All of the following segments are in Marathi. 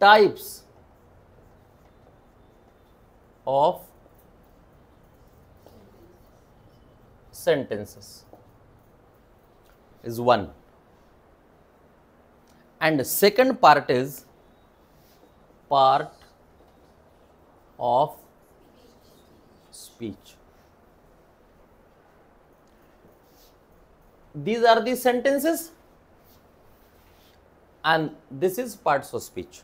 types of sentences is one, and the second part is part of speech. These are the sentences and this is parts of speech.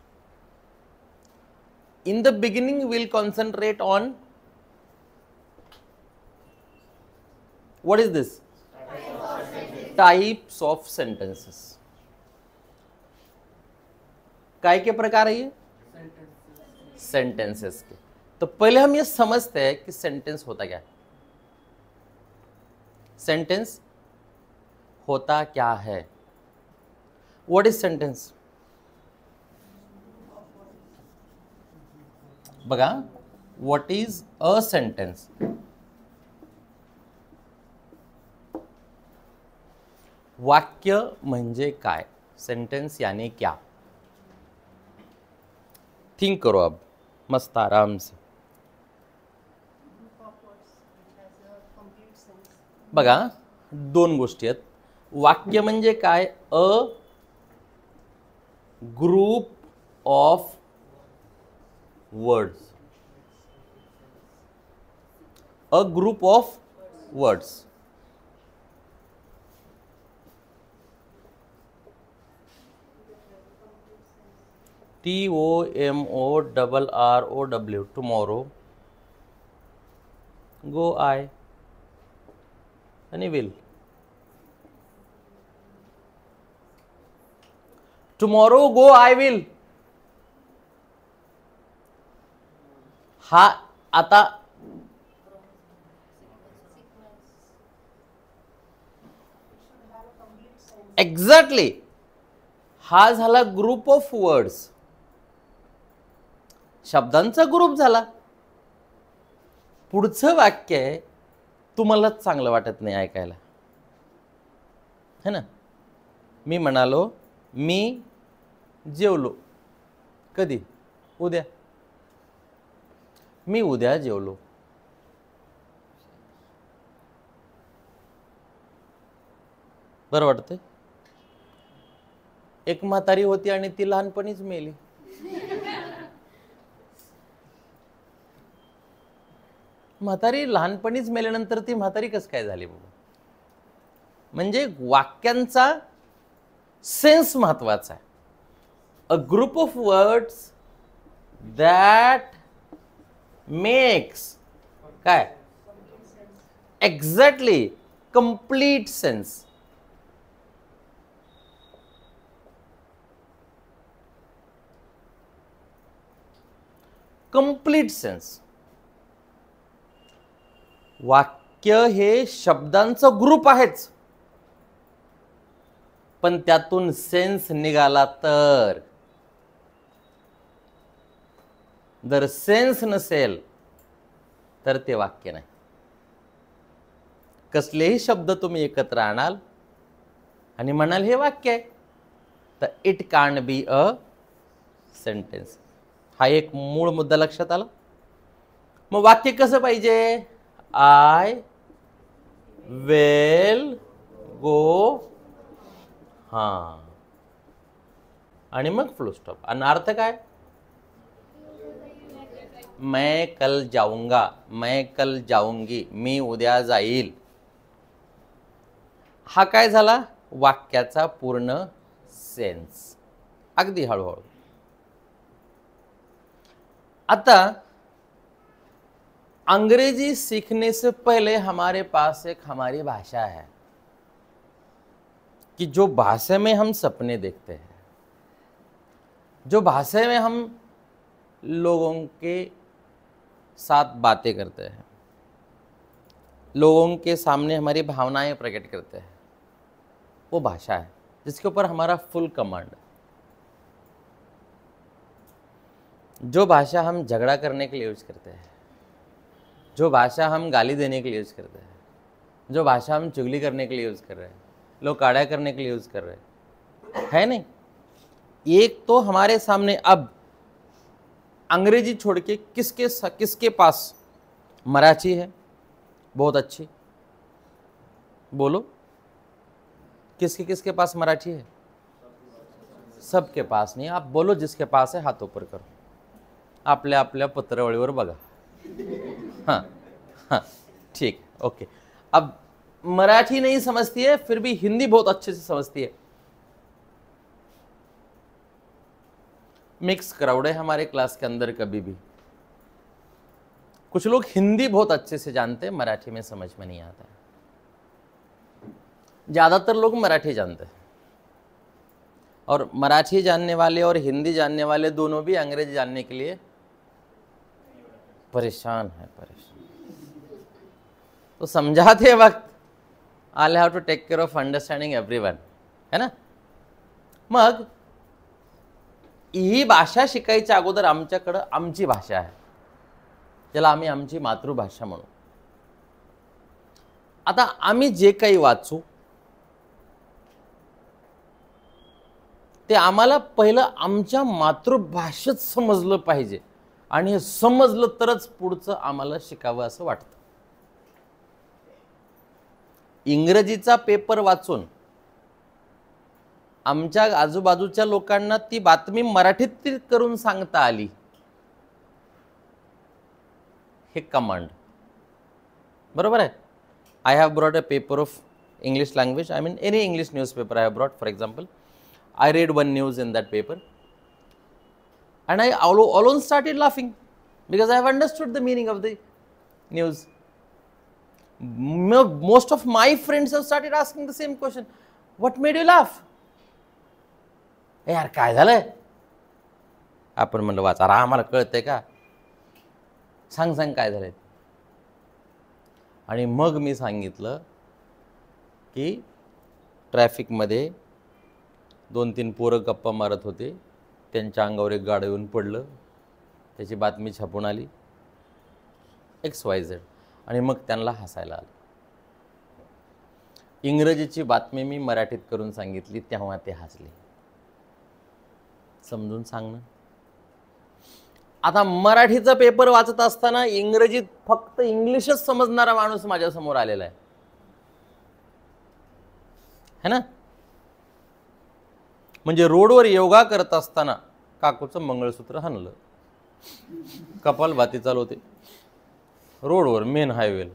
In the beginning, we'll concentrate on what is this? Types of sentences. काय के प्रकार है ये? सेंटेंसेस के. तो पहले हम ये समझते हैं कि सेंटेंस होता क्या है. सेंटेंस होता क्या है? What is sentence? बघा, व्हाट इज अ सेंटेंस? वाक्य म्हणजे काय? सेंटेंस यानी क्या? थिंक करो अब मस्त आराम से. बघा, दोन गोष्टी आहेत. वाक्य म्हणजे काय? अ group of words. A group of words. TOMORROW. tomorrow, go I, आणि will. tomorrow go I will. हा आता एक्झॅक्टली हा झाला ग्रुप ऑफ वर्ड्स. शब्दांचा ग्रुप झाला. पुढचं वाक्य आहे तुम्हाला चांगलं वाटत नाही ऐकायला, है ना. मी म्हणालो मी जेवलो. कधी? उद्या. मी उद्या जेवलो. बरं वाटतंय? एक म्हातारी होती आणि ती लहानपणीच मेली. म्हातारी लहानपणीच मेल्यानंतर ती म्हातारी कसं काय झाली बाबा? म्हणजे वाक्यांचा सेन्स महत्वाचा आहे. A group of words that makes काय? Exactly complete sense. Complete sense. वाक्य हे शब्दांचं ग्रुप आहेच, पण त्यातून सेन्स निघाला तर. जर सेन्स नसेल तर ते वाक्य नाही. कसलेही शब्द तुम्ही एकत्र आणाल आणि म्हणाल हे वाक्य आहे, तर it can't be a sentence. हा एक मूळ मुद्दा लक्षात आला. मग वाक्य कसं पाहिजे? I will go. हा, आणि मग फुल स्टॉप. आणि अर्थ काय? मैं कल जाऊंगा, मैं कल जाऊंगी, मी उद्या जाईल. हा काय झाला? वाक्याचा पूर्ण सेन्स. अगदी हळूहळू. आता अंग्रेजी सीखने से पहले हमारे पास एक हमारी भाषा है कि जो भाषा में हम सपने देखते हैं, जो भाषा में हम लोगों के साथ बातें करते हैं, लोगों के सामने हमारी भावनाएं प्रकट करते हैं, वो भाषा है जिसके ऊपर हमारा फुल कमांड. जो भाषा हम झगड़ा करने के लिए यूज करते हैं, जो भाषा हम गाली देने के लिए यूज करते हैं, जो भाषा हम चुगली करने के लिए यूज कर रहे हैं, लोग काड़ा करने के लिए यूज कर रहे हैं, है नहीं. एक तो हमारे सामने अब अंग्रेजी छोड़ के किसके पास मराठी है बहुत अच्छी? बोलो, किसके पास मराठी है? सबके पास नहीं. आप बोलो जिसके पास है हाथ ऊपर करो. आपल्या आपल्या पत्रावळीवर बघा. हाँ हाँ ठीक, ओके. अब मराठी नहीं समझती है फिर भी हिंदी बहुत अच्छे से समझती है. मिक्स क्राउड है हमारे क्लास के अंदर. कभी भी कुछ लोग हिंदी बहुत अच्छे से जानते हैं, मराठी में समझ में नहीं आता है. ज्यादातर लोग मराठी जानते हैं, और मराठी जानने वाले और हिंदी जानने वाले दोनों भी अंग्रेजी जानने के लिए परेशान है. तो समझाते वक्त I have to take care of understanding everyone, है ना. मग ही भाषा शिकायच्या अगोदर आमच्याकडं आमची भाषा आहे, ज्याला आम्ही आमची मातृभाषा म्हणू. आता आम्ही जे काही वाचू ते आम्हाला पहिलं आमच्या मातृभाषेत समजलं पाहिजे, आणि हे समजलं तरच पुढचं आम्हाला शिकावं असं वाटतं. इंग्रजीचा पेपर वाचून आमच्या आजूबाजूच्या लोकांना ती बातमी मराठीत करून सांगता आली, हे कमांड. बरोबर आहे. I have brought a paper of English language. I mean any English newspaper I have brought. For example, I read one news in that paper, and I alone started laughing because I have understood the meaning of the news. Most of my friends have started asking the same question. What made you laugh? यार काय झालंय? आपण म्हणलं वाचा, आम्हाला कळतंय का? सांग काय झालंय. आणि मग मी सांगितलं की ट्रॅफिकमध्ये 2-3 पोरं गप्पा मारत होते, त्यांच्या अंगावर एक गाडं येऊन पडलं, त्याची बातमी छापून आली XYZ, आणि मग त्यांना हसायला आलं. इंग्रजीची बातमी मी मराठीत करून सांगितली, तेव्हा ते हसले. समजून सांगणं. आता मराठीचा पेपर वाचत असताना इंग्रजीत फक्त इंग्लिशच समजणारा माणूस माझ्या समोर आलेला आहे, है ना. म्हणजे रोडवर योगा करत असताना काकूचं मंगळसूत्र हाणलं, कपालभाती चालू होते रोडवर, मेन हायवेला.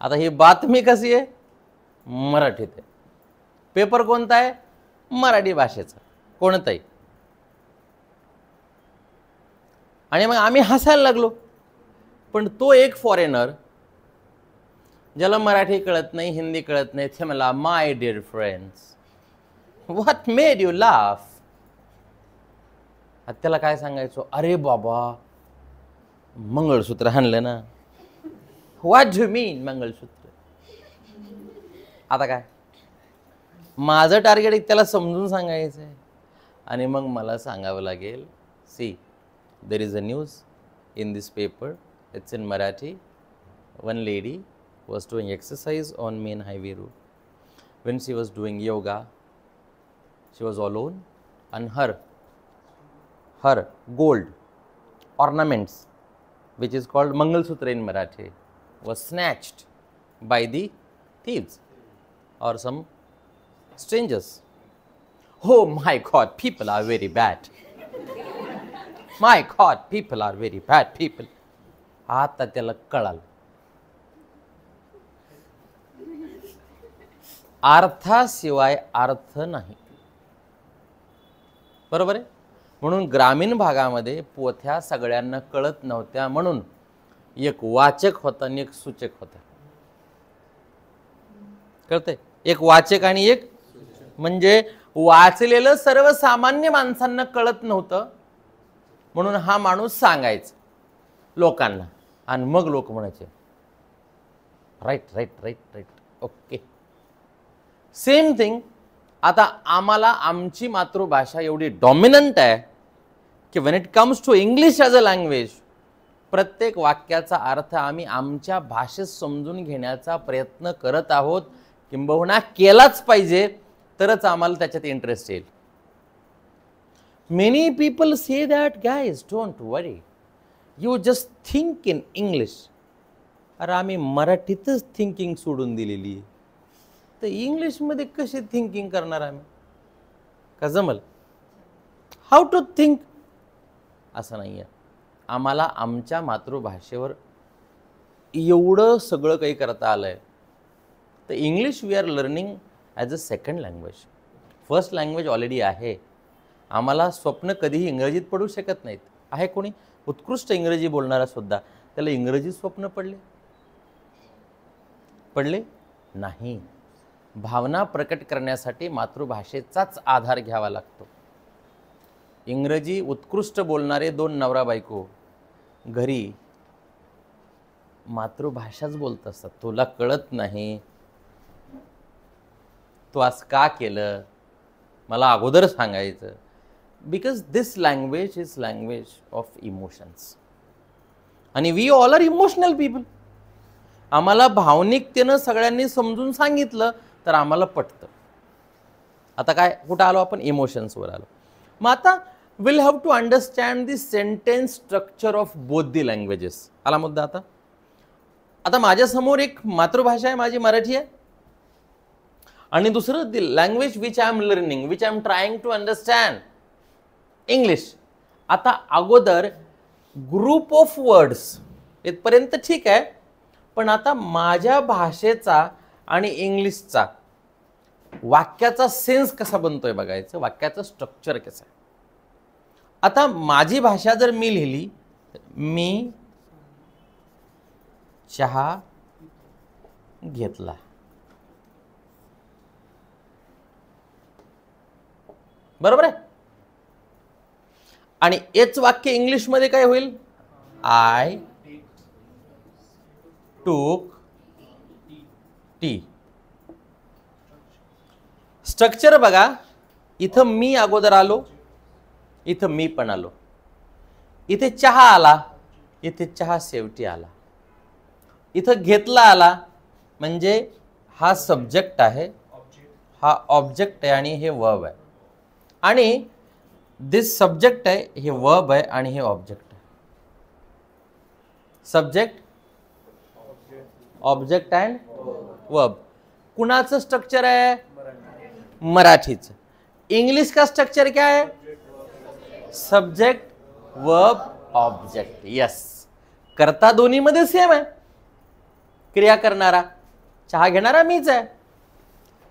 आता ही बातमी कशी आहे? मराठीत आहे. पेपर कोणता आहे? मराठी भाषेचा, कोणताही. आणि मग आम्ही हसायला लागलो. पण तो एक फॉरेनर ज्याला मराठी कळत नाही, हिंदी कळत नाही, ते मला, my dear friends, what made you laugh? त्याला काय सांगायचो? अरे बाबा, मंगळसूत्र हाणलं ना. What do mean mangalsutra? आता काय, माझं टार्गेट त्याला समजून सांगायचं आहे, आणि मग मला सांगावं लागेल, see, there is a news in this paper, it's in Marathi. One lady was doing exercise on main highway road. When she was doing yoga, she was alone, and her gold ornaments, which is called Mangalsutra in Marathi, was snatched by the thieves or some strangers. Oh my God, people are very bad. My God, people are very bad people. आता त्याला कळालं. अर्थाशिवाय अर्थ नाही. बरोबर आहे. म्हणून ग्रामीण भागामध्ये पोथ्या सगळ्यांना कळत नव्हत्या, म्हणून एक वाचक होता आणि एक सूचक होता. कळतंय? एक वाचक आणि एक, म्हणजे वाचलेलं सर्वसामान्य माणसांना कळत नव्हतं, म्हणून हा माणूस सांगायचा लोकांना, आणि मग लोक म्हणायचे right right right right, okay. Same thing. आता आम्हाला आमची मातृभाषा एवढी डॉमिनंट आहे की when it comes to English as a language, प्रत्येक वाक्याचा अर्थ आम्ही आमच्या भाषेत समजून घेण्याचा प्रयत्न करत आहोत, किंबहुना केलाच पाहिजे, तरच आम्हाला त्याच्यात इंटरेस्ट येईल. Many people say that, guys, don't worry. You just think in English. अरे आम्ही मराठीतच थिंकिंग सोडून दिलेली आहे, तर इंग्लिशमध्ये कशी थिंकिंग करणार आम्ही? का जमल? How to think? असं नाही आहे. आम्हाला आमच्या मातृभाषेवर एवढं सगळं काही करता आलं आहे. तर English we are learning as a second language. First language already आहे. आम्हाला स्वप्न कधीही इंग्रजीत पडू शकत नाहीत. आहे कोणी उत्कृष्ट इंग्रजी बोलणारा सुद्धा, त्याला इंग्रजी स्वप्न पडले नाही. भावना प्रकट करण्यासाठी मातृभाषेचाच आधार घ्यावा लागतो. इंग्रजी उत्कृष्ट बोलणारे 2 नवरा बायको घरी मातृभाषाच बोलत असतात. तुला कळत नाही, तू आज का केलं, मला अगोदर सांगायचं. Because this language is language of emotions. आणि we all are emotional people. आम्हाला भावनिकतेनं सगळ्यांनी समजून सांगितलं तर आम्हाला पटतं. आता काय कुठं आलो आपण? इमोशन्सवर आलो. मग आता will have to understand the sentence structure of both the languages. आला मुद्दा. आता माझ्यासमोर एक मातृभाषा आहे, माझी मराठी आहे, आणि दुसरं the language which I am learning, which I am trying to understand, English. आता अगोदर ग्रुप ऑफ वर्ड्स इथपर्यंत ठीक आहे, पण आता माझ्या भाषेचा आणि इंग्लिशचा वाक्याचा सेन्स कसा बनतोय बघायचं, वाक्याचं स्ट्रक्चर कसं आहे. आता माझी भाषा जर मी लिहिली, मी चहा घेतला, बरोबर आहे. आणि हेच वाक्य इंग्लिशमध्ये काय होईल? आय टूक टी. स्ट्रक्चर बघा. इथं मी अगोदर आलो, इथं मी पण आलो, इथे चहा आला, इथे चहा शेवटी आला, इथं घेतला आला, म्हणजे हा सब्जेक्ट आहे, हा ऑब्जेक्ट आहे आणि हे वर्ब आहे. आणि दिस सब्जेक्ट आहे, हे वर्ब आहे आणि हे ऑब्जेक्ट आहे. Subject, object and verb. कुणाचं स्ट्रक्चर आहे? मराठीचं. इंग्लिश का स्ट्रक्चर क्या है? Subject, verb, object. यस. करता दोन्ही मध्ये सेम आहे. क्रिया करणारा, चहा घेणारा मीच आहे.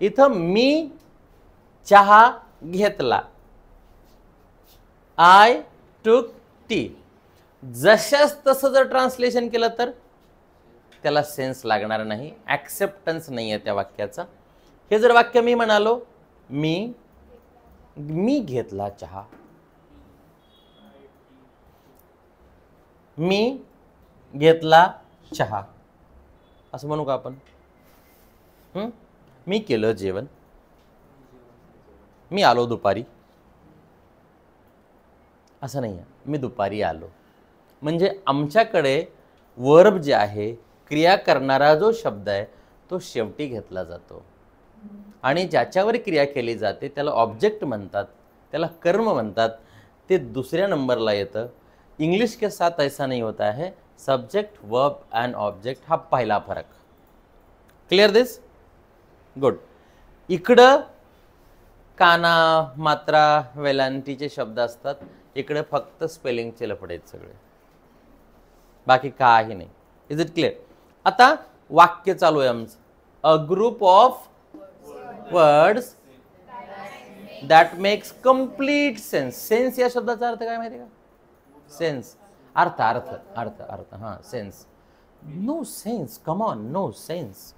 इथं मी चहा घेतला, आय टूक टी. जशाच तसं जर ट्रान्सलेशन केलं तर त्याला सेन्स लागणार नाही, ॲक्सेप्टन्स नाही आहे त्या वाक्याचा. हे जर वाक्य मी म्हणालो, मी घेतला चहा, मी घेतला चहा असं म्हणू का आपण? मी केलं जेवण, मी आलो दुपारी, असं नाही आहे. मी दुपारी आलो. म्हणजे आमच्याकडे वर्ब जे आहे, क्रिया करणारा जो शब्द आहे, तो शेवटी घेतला जातो. आणि ज्याच्यावर क्रिया केली जाते त्याला ऑब्जेक्ट म्हणतात, त्याला कर्म म्हणतात. ते दुसऱ्या नंबरला येतं. इंग्लिश के साथ ऐसा नहीं होता है. सब्जेक्ट, वर्ब एंड ऑब्जेक्ट हा पहिला फरक. क्लियर दिस? गुड. इकडं काना, मात्रा, वेलांटीचे शब्द असतात. इकडे फक्त स्पेलिंगचे लफडे आहेत सगळे, बाकी काही नाही. Is it clear? आता वाक्य चालू आहे आमचं. अ group of words that makes complete sense. Sense या शब्दाचा अर्थ काय माहिती का? सेन्स, अर्थ, अर्थ, अर्थ, अर्थ. हां, sense. No sense, come on, no sense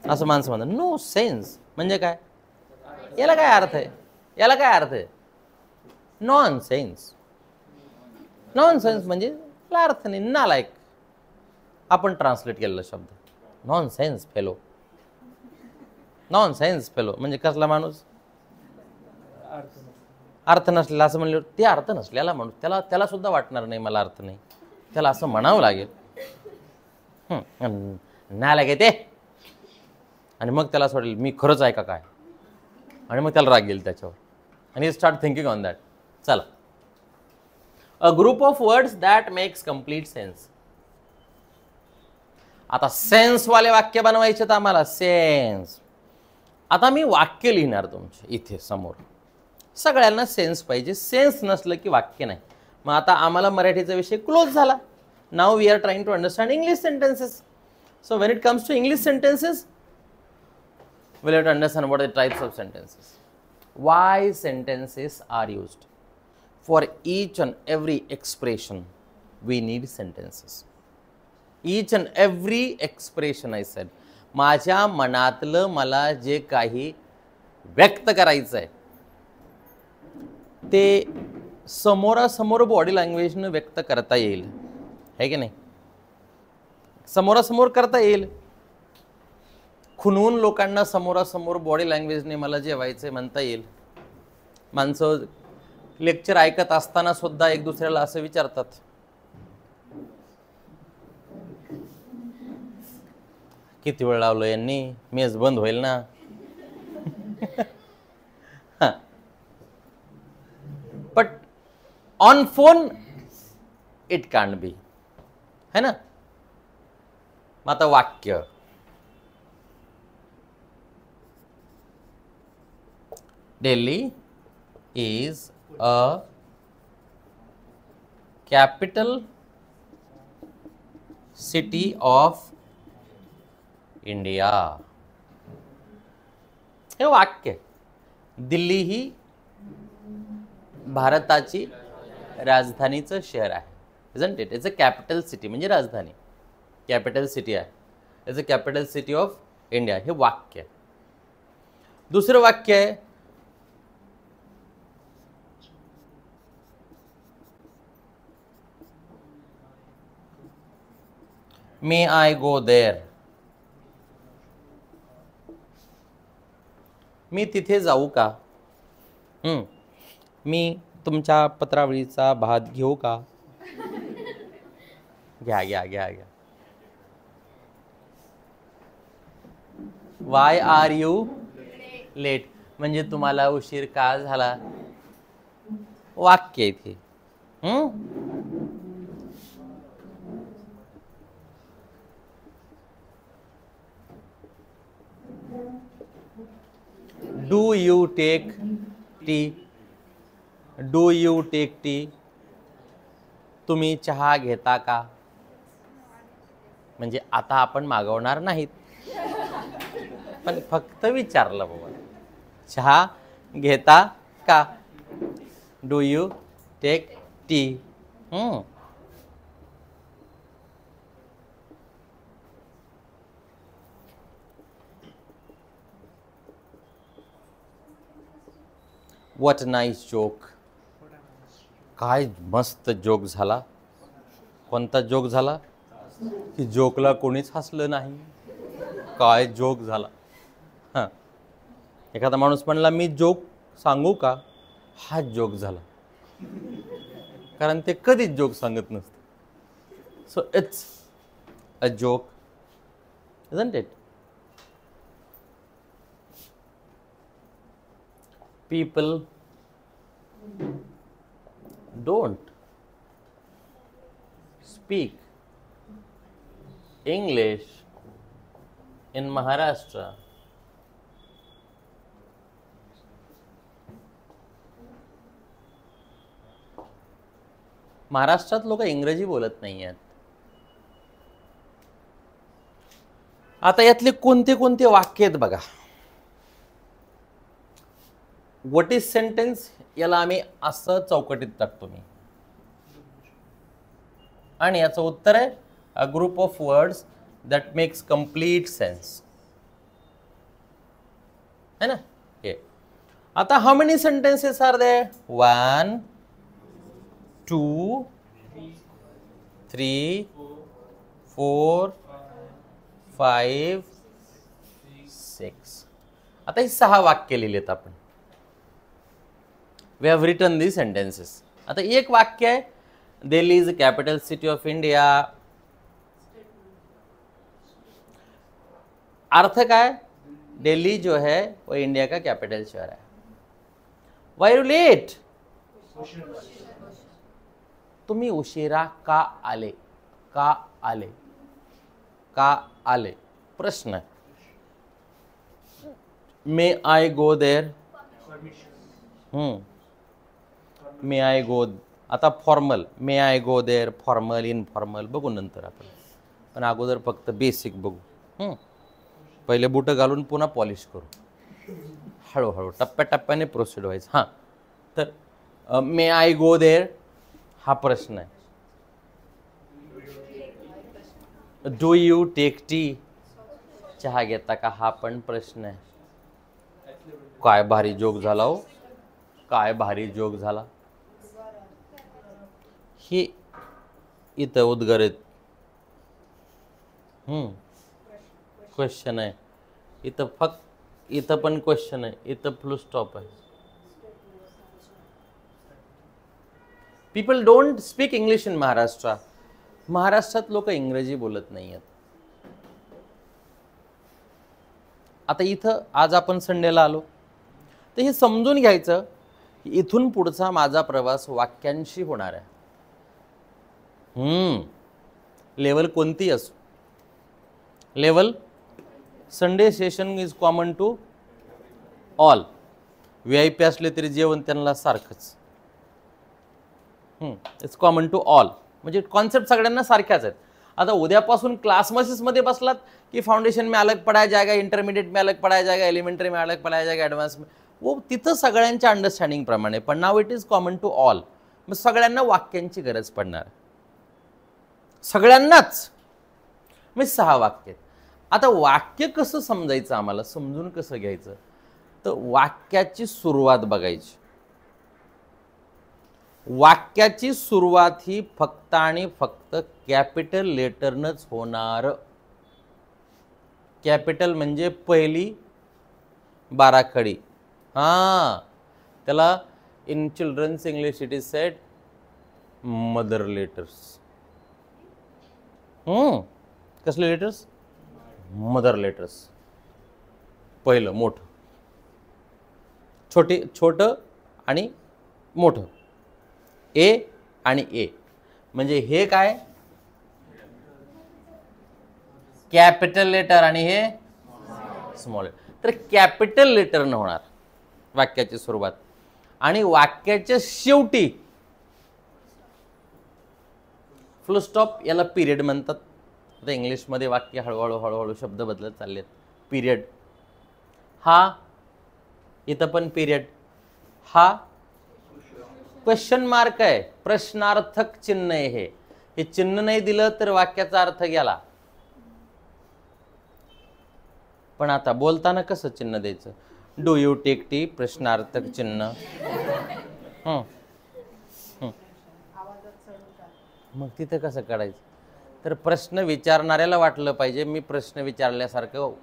असं माणसं म्हणतात. नो सेन्स म्हणजे काय? याला काय अर्थ आहे? याला काय अर्थ आहे? Non sense. नॉन सेन्स म्हणजे याला अर्थ नाही, नालायक. आपण ट्रान्सलेट केलेला शब्द non sense fellow. Non sense fellow म्हणजे कसला माणूस? अर्थ नसलेला. असं म्हणलं ते अर्थ नसलेला माणूस, त्याला सुद्धा वाटणार नाही मला अर्थ नाही, त्याला असं म्हणावं लागेल. नालायक ते. आणि मग त्याला असं वाटेल मी खरंच आहे का काय, आणि मग त्याला राग येईल त्याच्यावर. आणि स्टार्ट थिंकिंग ऑन दॅट. चला, a group of words that makes complete sense. आता सेन्स वाले वाक्य बनवायचे तर आम्हाला सेन्स. आता मी वाक्य लिहिणार तुमचे इथे समोर. सगळ्यांना सेन्स पाहिजे, सेन्स नसलं की वाक्य नाही. मग आता आम्हाला मराठीचा विषय क्लोज झाला. Now we are trying to understand English sentences. So when it comes to English sentences, we'll have to understand what are the types of sentences. Why sentences are used? For each and every expression, we need sentences. Each and every expression, I said. माझ्या मनातलं मला जे काही व्यक्त करायचं आहे ते समोरासमोर बॉडी लँग्वेजनं व्यक्त करता येईल, है की नाही? समोरासमोर करता येईल. खुनवून लोकांना समोरासमोर बॉडी लँग्वेजने मला जेवायचे म्हणता येईल. माणसं लेक्चर ऐकत असताना सुद्धा एक दुसऱ्याला असं विचारतात, किती वेळ लावलं यांनी, मेज बंद होईल ना. But on phone it can't be, है ना. मग आता वाक्य. Delhi is a capital city of India. हे वाक्य. दिल्ली ही भारताची राजधानीचं शहर आहे. isn't it? It's a capital city म्हणजे राजधानी. कॅपिटल सिटी आहे. It's a capital city of India. हे वाक्य. दुसरं वाक्य आहे मे आय गो देअर. मी तिथे जाऊ का? मी तुमच्या पत्रावळीचा भात घेऊ का? घ्या घ्या घ्या घ्या. वाय आर यू लेट म्हणजे तुम्हाला उशीर का झाला? वाक्य इथे. Do you take tea. Do you take tea. तुम्ही चहा घेता का? म्हणजे आता आपण मागवणार नाहीत, पण फक्त विचारलं बाबा, चहा घेता का? Do you take tea. What nice joke. काय मस्त जोक झाला. कोणता जोक झाला की जोकला कोणीच हसलं नाही. काय जोक झाला. हां, एखादा माणूस म्हणला मी जोक सांगू का? हा जोक झाला, कारण ते कधीच जोक सांगत नसते. So it's a joke, isn't it? People don't speak English in Maharashtra. महाराष्ट्रात लोक इंग्रजी बोलत नाही आहेत. आता यातले कोणते कोणते वाक्य आहेत बघा. व्हॉट इज सेंटेन्स याला आम्ही असं चौकटीत टाकतो मी, आणि याचं उत्तर आहे a group of words that makes complete sense, है ना. हे आता how many sentences are there? 1 2 3 4 5 6. आता ही 6 वाक्य लिहिलेत आपण. We have written these sentences. आता एक वाक्य आहे, Delhi is capital city of India. अर्थ काय? दिल्ली जो है वो इंडिया का कैपिटल शहर है. Why are you late? तुम्ही उशिरा का आले? का आले? का आले? प्रश्न आहे. May I go there? May I go. आता formal, may I go there, formal, informal बघू नंतर आपण, पण अगोदर फक्त बेसिक बघू. पहिले बुटं घालून पुन्हा पॉलिश करू, हळूहळू टप्प्याटप्प्याने प्रोसीड व्हायचं. हां, तर मे आय गो देअर हा प्रश्न आहे. Do you take tea? चहा घेता का हा पण प्रश्न आहे. काय भारी जोक झाला हो, काय भारी जोक झाला. ही इथं उद्गारित क्वेश्चन आहे. इथं पण क्वेश्चन आहे, इथं फुल स्टॉप आहे. People don't speak English in Maharashtra. महाराष्ट्रात लोक इंग्रजी बोलत नाही आहेत. आता इथं आज आपण संडेला आलो, तर हे समजून घ्यायचं की इथून पुढचा माझा प्रवास वाक्यांशी होणार आहे. लेवल कोणती असो, level Sunday session is common to all. VIP असले तरी जेवण त्यांना सारखंच. इट्स कॉमन टू ऑल, म्हणजे कॉन्सेप्ट सगळ्यांना सारख्याच आहेत. आता उद्यापासून क्लासमध्ये बसलात की फाउंडेशन में अलग पढ़ाया जाएगा, इंटरमीडिएट में अलग पढ़ाया जाएगा, एलिमेंटरी में अलग पढ़ाया जाएगा, ॲडव्हान्स में, वो तिथं सगळ्यांच्या अंडरस्टँडिंग प्रमाणे. पण नाव it is common to all. मग सगळ्यांना वाक्यांची गरज पडणार, सगळ्यांनाच. मग 6 वाक्य. आता वाक्य कसं समजायचं, आम्हाला समजून कसं घ्यायचं, तर वाक्याची सुरुवात बघायची. वाक्याची सुरुवात ही फक्त आणि फक्त कॅपिटल लेटरनच होणार. कॅपिटल म्हणजे पहिली बाराखडी. त्याला in children's English it is said mother letters. कसले लेटर्स? Mother letters. पहिलं मोठं, छोटं आणि मोठं, ए आणि ए. म्हणजे हे काय कॅपिटल लेटर आणि हे स्मॉल लेटर. तर कॅपिटल लेटर न होणार वाक्याची सुरुवात, आणि वाक्याच्या शेवटी फुल स्टॉप. याला पिरियड म्हणतात. आता इंग्लिशमध्ये वाक्य हळूहळू शब्द बदलत चाललेत. पिरियड, हा इथं पण पिरियड, हा क्वेश्चन मार्क आहे, प्रश्नार्थक चिन्ह आहे. हे चिन्ह नाही दिलं तर वाक्याचा अर्थ गेला. पण आता बोलताना कसं चिन्ह द्यायचं? डू यू टेक टी, प्रश्नार्थक चिन्ह. मग तिथं कसं काढायचं? तर प्रश्न विचारणाऱ्याला वाटलं पाहिजे मी प्रश्न विचारल्यासारखं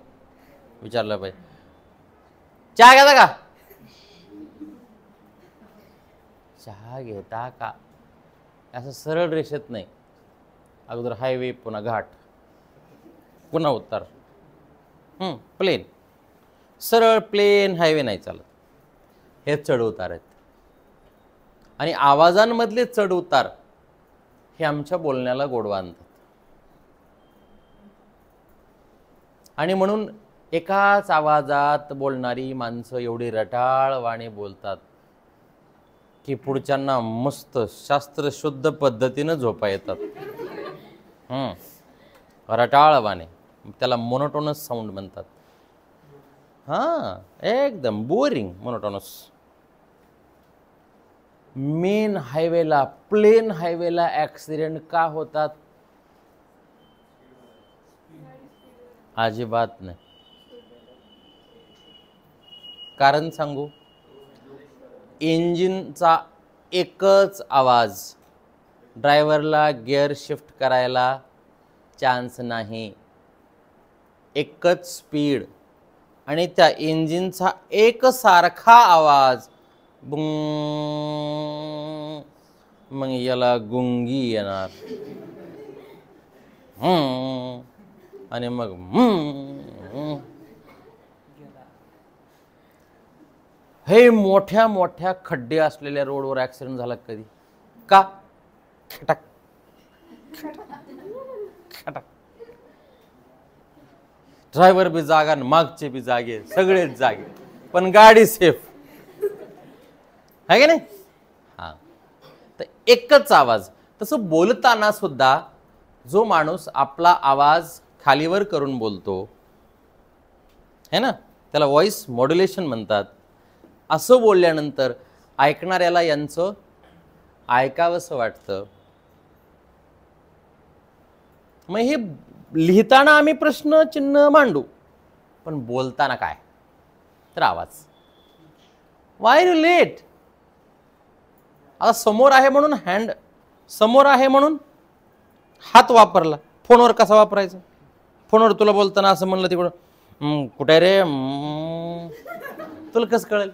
विचारलं पाहिजे. चहा घेता का? चहा घेता का? असं सरळ रेषेत नाही. अगोदर हायवे, पुन्हा घाट, पुन्हा उतार. प्लेन, सरळ प्लेन हायवे नाही चालत. हे चढ उतार आहेत. आणि आवाजांमधले चढ उतार हे आमच्या बोलण्याला गोडवा आणतात. आणि म्हणून एकाच आवाजात बोलणारी माणसं एवढी रटाळवाणी बोलतात की पुढच्यांना मस्त शास्त्रशुद्ध पद्धतीनं झोपा येतात. रटाळवाणे, त्याला मोनोटोनस साऊंड म्हणतात. एकदम बोरिंग मोनोटोनस. मेन हायवेला, प्लेन हायवेला ॲक्सिडेंट का होतात? अजिबात नाही. कारण सांगू, इंजिनचा एकच आवाज, ड्रायव्हरला गिअर शिफ्ट करायला चान्स नाही. एकच स्पीड आणि त्या इंजिनचा एकसारखा आवाज, बुंग. मग याला गुंगी येणार. आणि मग हे मोठ्या मोठ्या खड्डे असलेल्या रोडवर ॲक्सिडेंट झाला कधी? का? खटाक खटाक. ड्रायव्हर बी जागा, मागचे बी जागे, सगळेच जागे, पण गाडी सेफ आहे का नाही? हा, तर एकच आवाज. तसं बोलताना सुद्धा जो माणूस आपला आवाज खालीवर करून बोलतो है ना, त्याला व्हॉइस मॉड्युलेशन म्हणतात. असं बोलल्यानंतर ऐकणाऱ्याला यांचं ऐकावंसं वाटतं. मग हे लिहिताना आम्ही प्रश्न चिन्ह मांडू, पण बोलताना काय? तर आवाज. Y you let? आता समोर आहे म्हणून हँड, समोर आहे म्हणून हात वापरला. फोनवर कसा वापरायचा? फोनवर तुला बोलताना असं म्हणलं तिकडं कुठे रे, तुला कसं कळेल?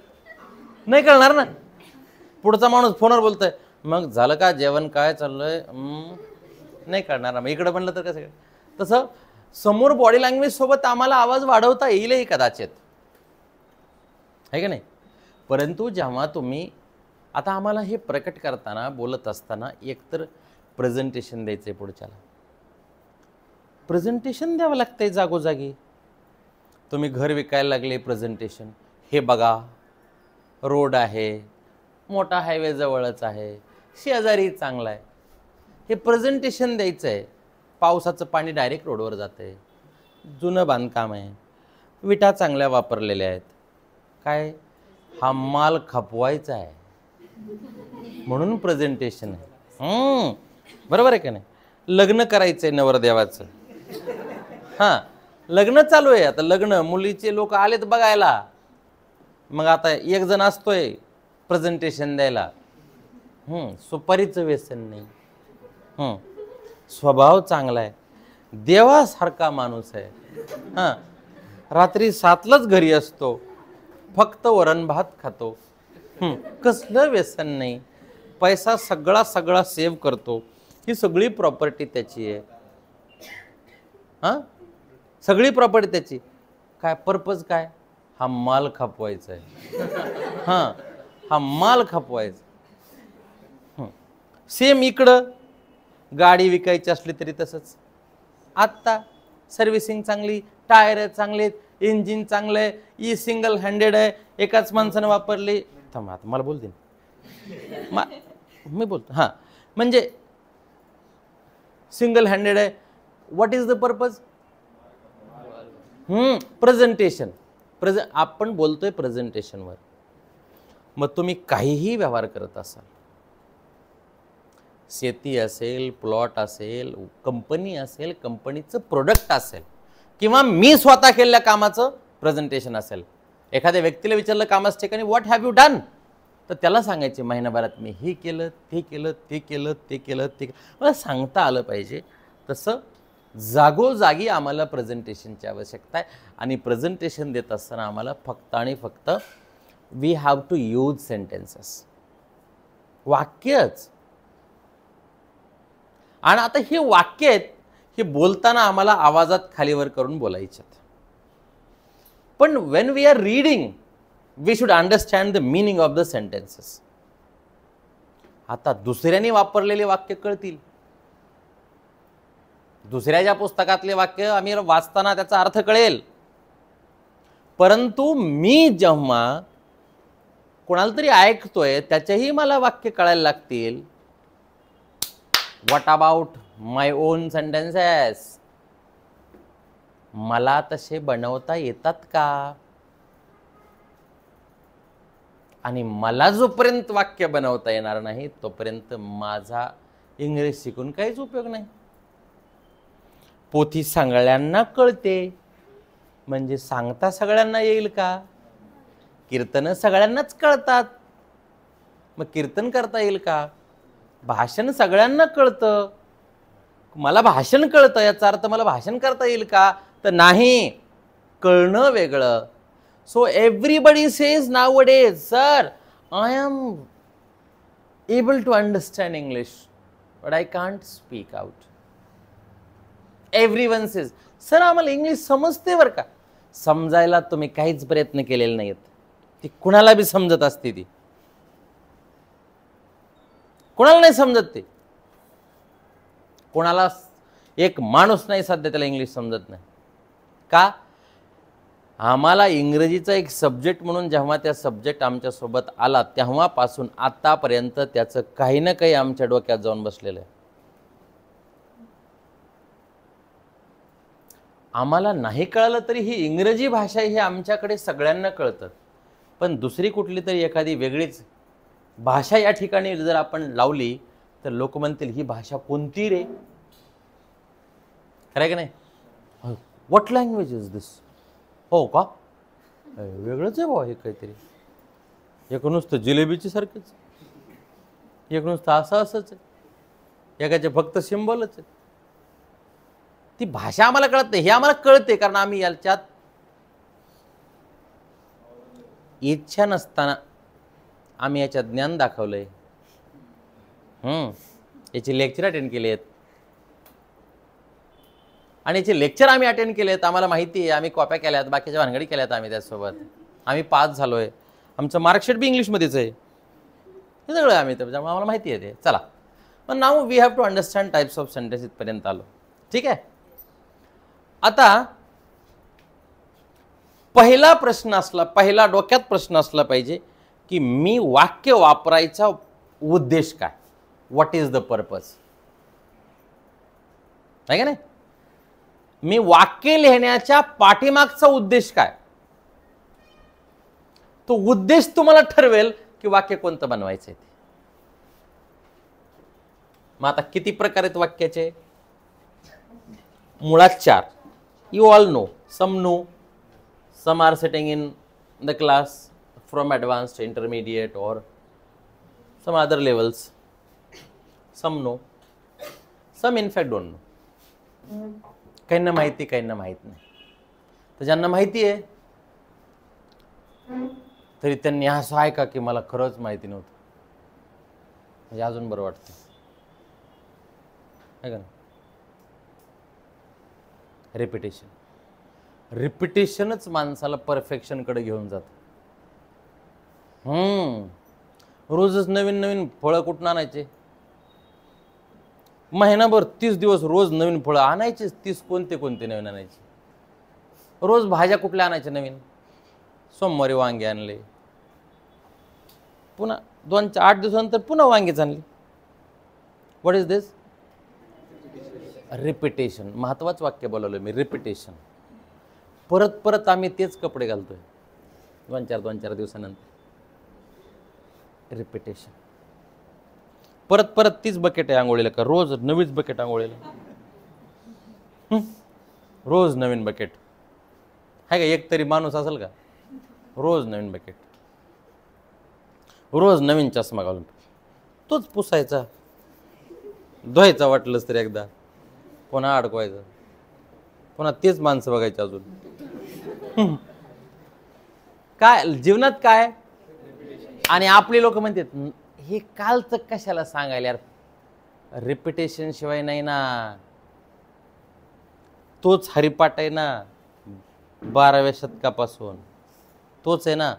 नाही कळणार ना. पुढचा माणूस फोनवर बोलतोय, मग झालं का जेवण, काय चाललंय, नाही कळणार ना. मग इकडं म्हणलं तर कसं? तसं समोर बॉडी लँग्वेज सोबत आम्हाला आवाज वाढवता येईलही कदाचित, आहे का नाही? परंतु जेव्हा तुम्ही आता आम्हाला हे प्रकट करताना, बोलत असताना एकतर प्रेझेंटेशन द्यायचंय, पुढच्याला प्रेझेंटेशन द्यावं लागतंय जागोजागी. तुम्ही घर विकायला लागले, प्रेझेंटेशन. हे बघा, रोड आहे, मोठा हायवे जवळच आहे, शेजारी चांगला आहे, हे प्रेझेंटेशन द्यायचं आहे. पावसाचं पाणी डायरेक्ट रोडवर जातंय, जुनं बांधकाम आहे, विटा चांगल्या वापरलेल्या आहेत. काय? हा माल खपवायचा आहे म्हणून प्रेझेंटेशन आहे. बरोबर आहे का नाही? लग्न करायचंय नवरदेवाचं. हां, लग्न चालू आहे आता. लग्न, मुलीचे लोक आलेत बघायला. मग आता एक जण असतोय प्रेझेंटेशन द्यायला. सुपारीचं व्यसन नाही, स्वभाव चांगला आहे, देवासारखा माणूस आहे. हां, रात्री 7लाच घरी असतो, फक्त वरण भात खातो, कसलं व्यसन नाही, पैसा सगळा सगळा सेव्ह करतो. ही सगळी प्रॉपर्टी त्याची आहे. हां, सगळी प्रॉपर्टी त्याची. काय पर्पज? काय? हा माल खपवायचा आहे. हां, हा माल खपवायचा. सेम इकडं गाडी विकायची असली तरी तसंच. आत्ता सर्व्हिसिंग चांगली, टायर चांगले, इंजिन चांगलं आहे, ई सिंगल हँडेड आहे, एकाच माणसानं वापरली. थांबा, आता मला बोल दे, मी बोलतो. हां, म्हणजे सिंगल हँडेड आहे. What is the purpose? Presentation. आपण बोलतोय प्रेझेंटेशनवर. मग तुम्ही काहीही व्यवहार करत असाल, शेती असेल, प्लॉट असेल, कंपनी असेल, कंपनीचं प्रोडक्ट असेल, किंवा मी स्वतः केलेल्या कामाचं प्रेझेंटेशन असेल. एखाद्या व्यक्तीला विचारलं कामाच्या ठिकाणी, व्हॉट हॅव यू डन? तर त्याला सांगायचे, महिनाभरात मी हे केलं, ते केलं, ते केलं, ते केलं, ते केलं. मला सांगता आलं पाहिजे. तसं जागोजागी आम्हाला प्रेझेंटेशनची आवश्यकता आहे. आणि प्रेझेंटेशन देत असताना आम्हाला फक्त आणि फक्त we have to use sentences, वाक्यच. आणि आता हे वाक्य आहेत, हे बोलताना आम्हाला आवाजात खालीवर करून बोलायचे. पण when we are reading, we should understand the meaning of the sentences. आता दुसऱ्याने वापरलेले वाक्य कळतील. दुसऱ्याच्या पुस्तकातले वाक्य आम्ही वाचताना त्याचा अर्थ कळेल. परंतु मी जेव्हा कोणाला तरी ऐकतोय, त्याचेही मला वाक्य कळायला लागतील. What about my on sentences? मला तसे बनवता येतात का? आणि मला जोपर्यंत वाक्य बनवता येणार नाही, तोपर्यंत माझा इंग्रजी शिकून काहीच उपयोग नाही. पोथी सगळ्यांना कळते म्हणजे सांगता सगळ्यांना येईल का? कीर्तन सगळ्यांनाच कळतात, मग कीर्तन करता येईल का? भाषण सगळ्यांना कळतं, मला भाषण कळतं, याचा अर्थ मला भाषण करता येईल का? तर नाही, कळणं वेगळं. So everybody says nowadays, sir I am able to understand English but I can't speak out. Everyone says, sir आम्हाला इंग्लिश समजते बरं का. समजायला तुम्ही काहीच प्रयत्न केलेले नाहीत. ती कुणाला बी समजत असते, ती कोणाला नाही समजत. ते कोणाला एक माणूस नाही सध्या त्याला इंग्लिश समजत नाही. का? आम्हाला इंग्रजीचा एक सब्जेक्ट म्हणून जेव्हा त्या सब्जेक्ट आमच्यासोबत आला तेव्हापासून आतापर्यंत त्याचं काही ना काही आमच्या डोक्यात जाऊन बसलेलं आहे. आम्हाला नाही कळलं तरी ही इंग्रजी भाषा ही आमच्याकडे सगळ्यांना कळतं, पण दुसरी कुठली तरी एखादी वेगळीच भाषा या ठिकाणी जर आपण लावली तर लोक म्हणतील ही भाषा कोणती रे? खरं की नाही? व्हॉट लँग्वेज इज दिस? हो का, वेगळंच आहे बा हे काहीतरी. एक नुसतं जिलेबीची सारखंच, एक नुसतं असंच आहे, एकाचे फक्त सिंबलच आहे. ती भाषा आम्हाला कळत नाही, हे आम्हाला कळते कारण आम्ही याच्यात इच्छा नसताना आम्ही याच्यात ज्ञान दाखवलंय. याचे लेक्चर अटेंड केले आहेत आणि याचे लेक्चर आम्ही अटेंड केले आहेत. आम्हाला माहिती आहे, आम्ही कॉप्या केल्यात, बाकीच्या भानगडी केल्यात आम्ही त्यासोबत. आम्ही पास झालोय, आमचं मार्कशीट बी इंग्लिशमध्येच आहे, हे सगळं आम्ही त्याच्यामुळे आम्हाला माहिती आहे ते. चला, पण now we have to understand types of sentence. इथपर्यंत आलो, ठीक आहे. आता पहिला प्रश्न असला, पहिला डोक्यात प्रश्न असला पाहिजे की मी वाक्य वापरायचा उद्देश काय? What is the purpose? आहे का नाही? मी वाक्य लिहिण्याच्या पाठीमागचा उद्देश काय? तो उद्देश तुम्हाला ठरवेल की वाक्य कोणतं बनवायचंय ते. मग आता किती प्रकार आहेत वाक्याचे? मुळात 4. You all know. Some no, some are sitting in the class from advanced, intermediate or some other levels. Some know, some in fact don't know. काहींना माहिती, काहींना माहित नाही. तर ज्यांना माहिती आहे तरी त्यांनी असं आहे का की मला खरंच माहिती नव्हतं, म्हणजे अजून बरं वाटतं, आहे का ना? रिपिटेशन, रिपिटेशनच माणसाला परफेक्शनकडे घेऊन जातं. रोजच नवीन नवीन फळं कुठून आणायचे? महिनाभर 30 दिवस रोज नवीन फळं आणायचे. 30 कोणते कोणते नवीन आणायचे? रोज भाज्या कुठल्या आणायच्या नवीन? सोमवारी वांगे आणले, पुन्हा 2-8 दिवसानंतर पुन्हा वांगेच आणले. What is this? रिपिटेशन. महत्वाचं वाक्य बोलवलं मी, रिपिटेशन. परत परत आम्ही तेच कपडे घालतोय 2-4 दिवसानंतर. रिपिटेशन. परत परत तीच बकेट आहे आंघोळीला, का रोज नवीच बकेट आंघोळीला? रोज नवीन बकेट आहे का? एक तरी माणूस असेल का रोज नवीन बकेट, रोज नवीन चष्मा घालून तोच पुसायचा, धुवायचा वाटलंच तरी एकदा, पुन्हा अडकवायचं, पुन्हा तेच माणसं बघायचे अजून. काय जीवनात काय? आणि आपले लोक म्हणतात हे कालचं कशाला सांगायला यार, रिपिटेशन शिवाय नाही ना. तोच हरिपाठ आहे ना 12व्या शतकापासून, तोच आहे ना.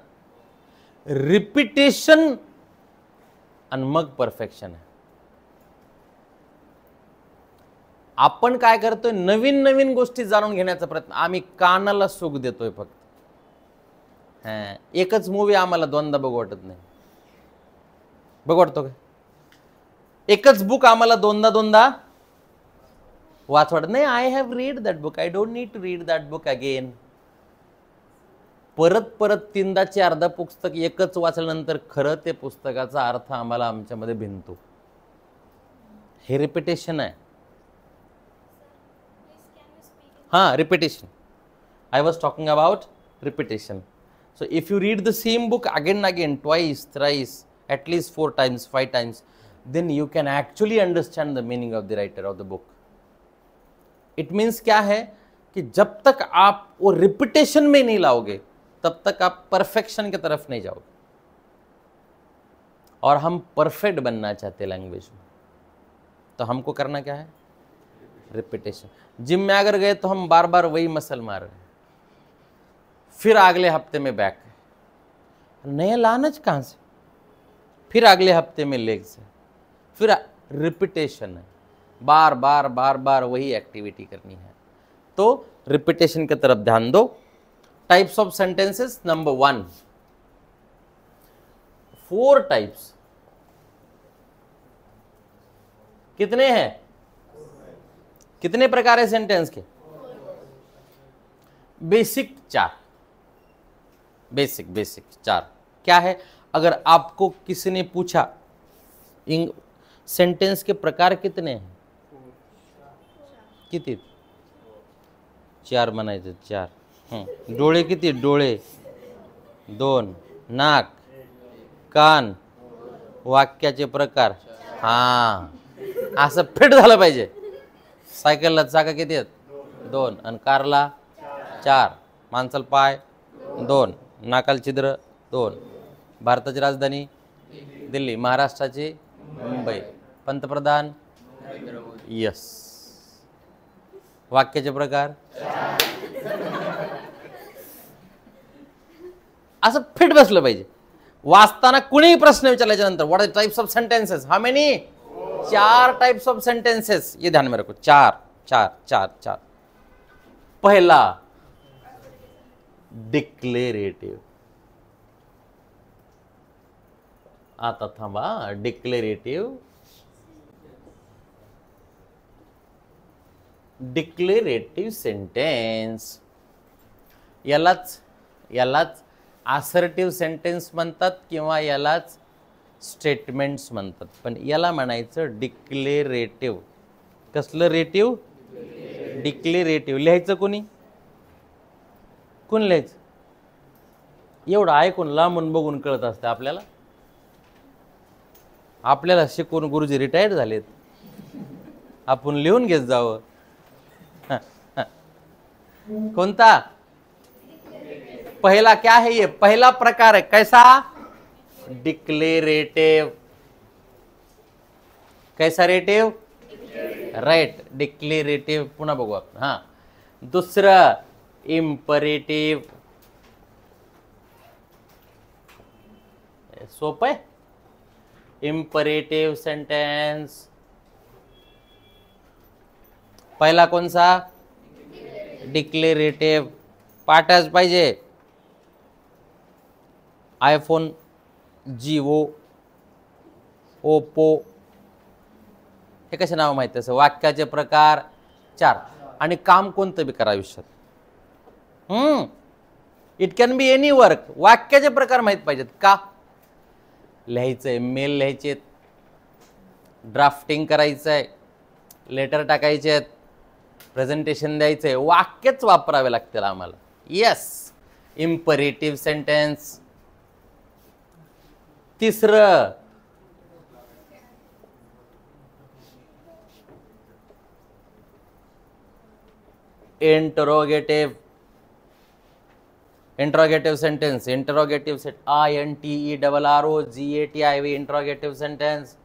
रिपिटेशन आणि मग परफेक्शन आहे. आपण काय करतोय? नवीन नवीन गोष्टी जाणून घेण्याचा प्रयत्न. आम्ही कानाला सुख देतोय फक्त. एकच मूवी आम्हाला 2दा बघू वाटत नाही. बघ वाटतो का? एकच बुक आम्हाला 2दा वाच वाटत नाही. I have read that book, I don't need to read that book again. परत परत 3दा 4दा पुस्तक एकच वाचल्यानंतर खरं ते पुस्तकाचा अर्थ आम्हाला आमच्यामध्ये भिनतो. हे रिपिटेशन आहे. Repetition. I was talking about repetition. So if you read the same book again and again, twice, thrice, at least 4 times, 5 times, then you can actually understand the meaning of the writer of the book. It means क्या है कि जब तक आप वो repetition में नहीं लाओगे तब तक आप perfection की तरफ नहीं जाओगे. और हम perfect बनना चाहते लैंग्वेज में, तो हमको करना क्या है? रिपीटेशन. जिम में अगर गए तो हम बार बार वही मसल मार रहे हैं, फिर अगले हफ्ते में बैक, नया लानच कहाँ से? फिर अगले हफ्ते में लेग से, फिर रिपीटेशन है, बार बार बार बार वही एक्टिविटी करनी है। तो रिपीटेशन की तरफ ध्यान दो। Types of sentences number 1, 4 types. कितने हैं? कितने प्रकार है सेंटेंस के? बेसिक 4। बेसिक 4 क्या है? अगर आपको किसी ने पूछा सेंटेंस के प्रकार कितने हैं, किती? 4 म्हणायचे, 4। डोळे किती? डोळे 2, नाक, कान, वाक्याचे प्रकार, हा असं फिट झालं पाहिजे। सायकलला चाका किती आहेत? 2, आणि कारला 4, माणसाला पाय 2, नाकाला छिद्र 2, भारताची राजधानी दिल्ली, महाराष्ट्राची मुंबई, पंतप्रधान यस, वाक्याचे प्रकार असं फिट बसलं पाहिजे। वाचताना कुणीही प्रश्न विचारल्याच्या नंतर what are the types of sentences, how many? 4 types of sentences, ये ध्यान में रखो। 4। पहला डिक्लेरेटिव, आता थांबा, डिक्लेरेटिव सेंटेन्स, यालाच असर्टिव्ह सेंटेन्स म्हणतात किंवा यालाच स्टेटमेंट्स म्हणतात, पण याला म्हणायचं डिक्लेरेटिव्ह। कसलं रेटिव्ह? डिक्लेरेटिव्ह। लिहायचं कोण लिहायचं? एवढं ऐकून लांबून बघून कळत असतं आपल्याला। आपल्याला शिकवून गुरुजी रिटायर्ड झालेत, आपण लिहून घेत जावं। कोणता? पहला क्या है? ये पहला प्रकार है, कैसा? डिक्लेरेटिव। कैसा रेटिव? Right, declarative. पुन्हा बघू आपण। हा, दुसरं इम्परेटिव। सोप है, इम्परेटिव सेंटेंस। पहिला कौन सा? डिक्लेरेटिव। पाठच पाहिजे। आयफोन, जिओ, ओप्पो, हे कसे नाव माहिती? असं वाक्याचे प्रकार 4, आणि काम कोणतं बी करा आयुष्यात। It can be any work. वाक्याचे प्रकार माहित पाहिजेत का? लिहायचंय, मेल लिहायचे, ड्राफ्टिंग करायचंय, लेटर टाकायचे आहेत, प्रेझेंटेशन द्यायचंय, वाक्यच वापरावे लागतील आम्हाला। Yes, imperative sentence. तिसरं interrogative sentence. Interrogative set, INTERROGATIV, interrogative sentence.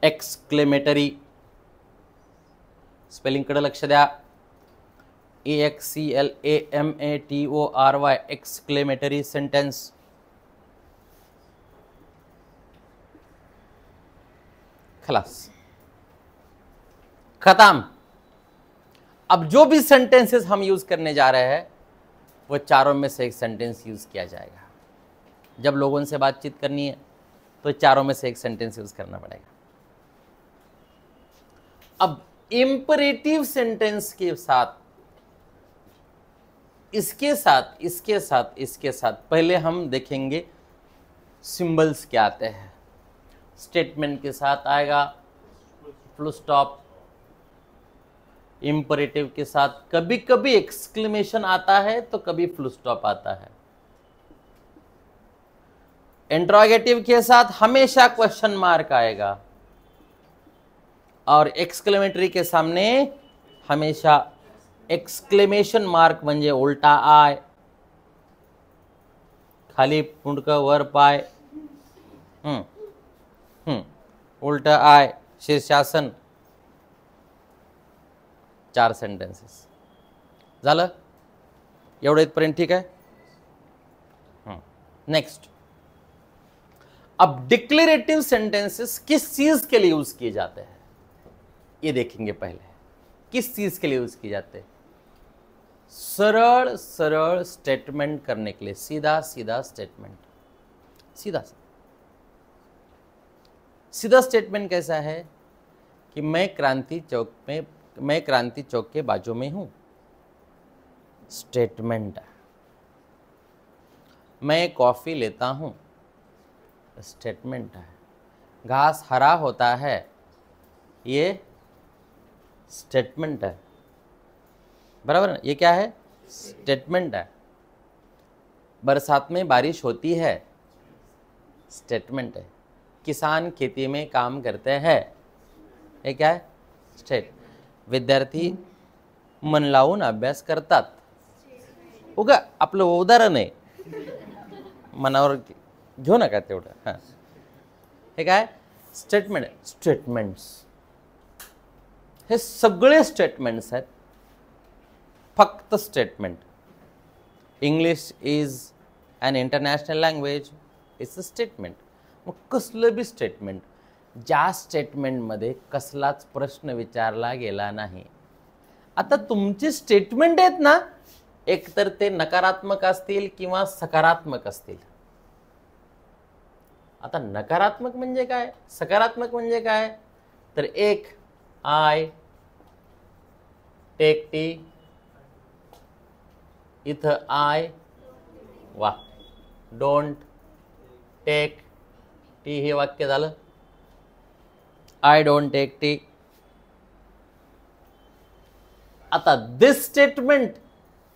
Exclamatory, spelling कडे लक्ष द्या। EXCLAMATORY, exclamatory sentence. खलास, खत्म। अब जो भी सेंटेंसेस हम यूज करने जा रहे हैं वो चारों में से एक सेंटेंस यूज किया जाएगा। जब लोगों से बातचीत करनी है तो चारों में से एक सेंटेंस यूज करना पड़ेगा। अब इंपरेटिव सेंटेंस के साथ, इसके साथ पहले हम देखेंगे सिंबल्स क्या आते हैं। स्टेटमेंट के साथ आएगा फुल स्टॉप। इंपरेटिव के साथ कभी कभी एक्सक्लेमेशन आता है तो कभी फुल स्टॉप आता है। इंट्रोगेटिव के साथ हमेशा क्वेश्चन मार्क आएगा, और एक्सक्लेमेटरी के सामने हमेशा एक्सक्लेमेशन मार्क म्हणजे उल्टा आय। खाली मुंडकं वर पाय, उलट आय, शीर्षासन. 4 सेंटेन्सेस झालं. एवढं इथपर्यंत ठीक है. नेक्स्ट, अब डिक्लेरेटिव सेंटेंसेस किस चीज के लिए यूज किए जाते हैं ये देखेंगे. पहले किस चीज के लिए यूज किए जाते हैं? सरल सरल स्टेटमेंट करने के लिए. सीधा सीधा स्टेटमेंट. सीधा सीधा स्टेटमेंट कैसा है कि मैं क्रांति चौक के बाजू में हूं. स्टेटमेंट है. मैं कॉफी लेता हूं. स्टेटमेंट है. घास हरा होता है, ये स्टेटमेंट है. बराबर है. ये क्या है? स्टेटमेंट है. बरसात में बारिश होती है, स्टेटमेंट है. किसान खेती में काम करते हैं, ये क्या है? स्टेट. विद्यार्थी मन लावून अभ्यास करतात. उगा आपलं उदाहरण आहे, मनावर घेऊ नका तेवढं. हां, हे काय? स्टेटमेंट आहे. स्टेटमेंट्स हे सगळे स्टेटमेंट्स आहेत. फक्त statement. English is an international language. It's a statement. मग कसलं बी स्टेटमेंट, ज्या स्टेटमेंटमध्ये कसलाच प्रश्न विचारला गेला नाही. आता तुमचे स्टेटमेंट आहेत ना, एकतर ते नकारात्मक असतील किंवा सकारात्मक असतील. आता नकारात्मक म्हणजे काय, सकारात्मक म्हणजे काय? तर एक, आय टेक टी. इथं आय, वा. डोंट टेक टी हे वाक्य झालं. I don't take tea. आता this statement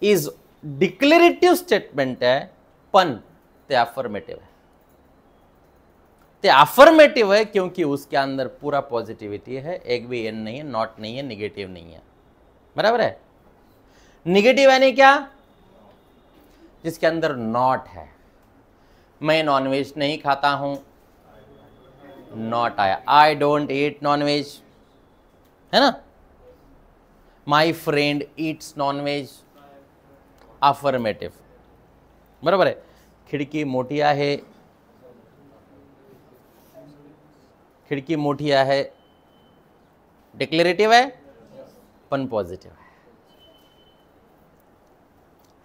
is declarative statement है, पण ते अफर्मेटिव है. ते अफर्मेटिव है क्योंकि उसके अंदर पूरा पॉजिटिविटी है. एक भी एन नहीं है, नॉट नहीं है, निगेटिव नहीं है. बराबर है. निगेटिव यानी क्या? जिसके अंदर नॉट है. मैं नॉनवेज नहीं खाता हूं, नॉट आया. आई डोंट ईट नॉनवेज, है ना. My friend Yeats nonveg, affirmative. बरोबर आहे. खिडकी मोठी आहे, खिडकी मोठी आहे, डिक्लेरेटिव्ह आहे पण पॉझिटिव्ह आहे.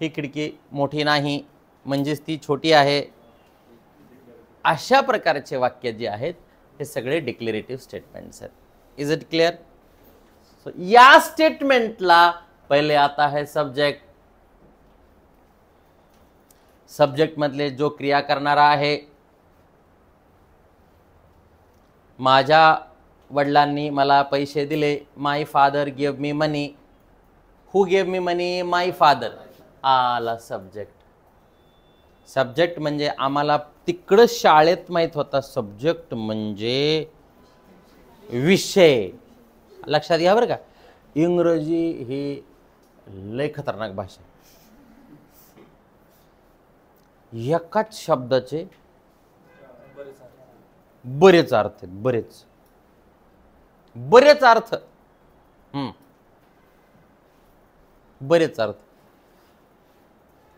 ही खिडकी मोठी नाही म्हणजेच ती छोटी आहे. अशा प्रकारचे वाक्य जे आहेत हे सगळे डिक्लेरेटिव्ह स्टेटमेंट्स आहेत. Is it clear? सो या स्टेटमेंटला पहिले आता है सब्जेक्ट. सब्जेक्ट मधले जो क्रिया करणारा आहे, माझ्या वडिलांनी मला पैसे दिले. माय फादर गिव्ह मी मनी. हु गिव्ह मी मनी? माय फादर. आला सब्जेक्ट. सब्जेक्ट म्हणजे आम्हाला तिकडं शाळेत माहित होता, सब्जेक्ट म्हणजे विषय. लक्षात घ्या बरं का. इंग्रजी ही लय खतरनाक भाषा. एकाच शब्दाचे बरेच अर्थ आहेत. बरेच अर्थ. बरेच अर्थ.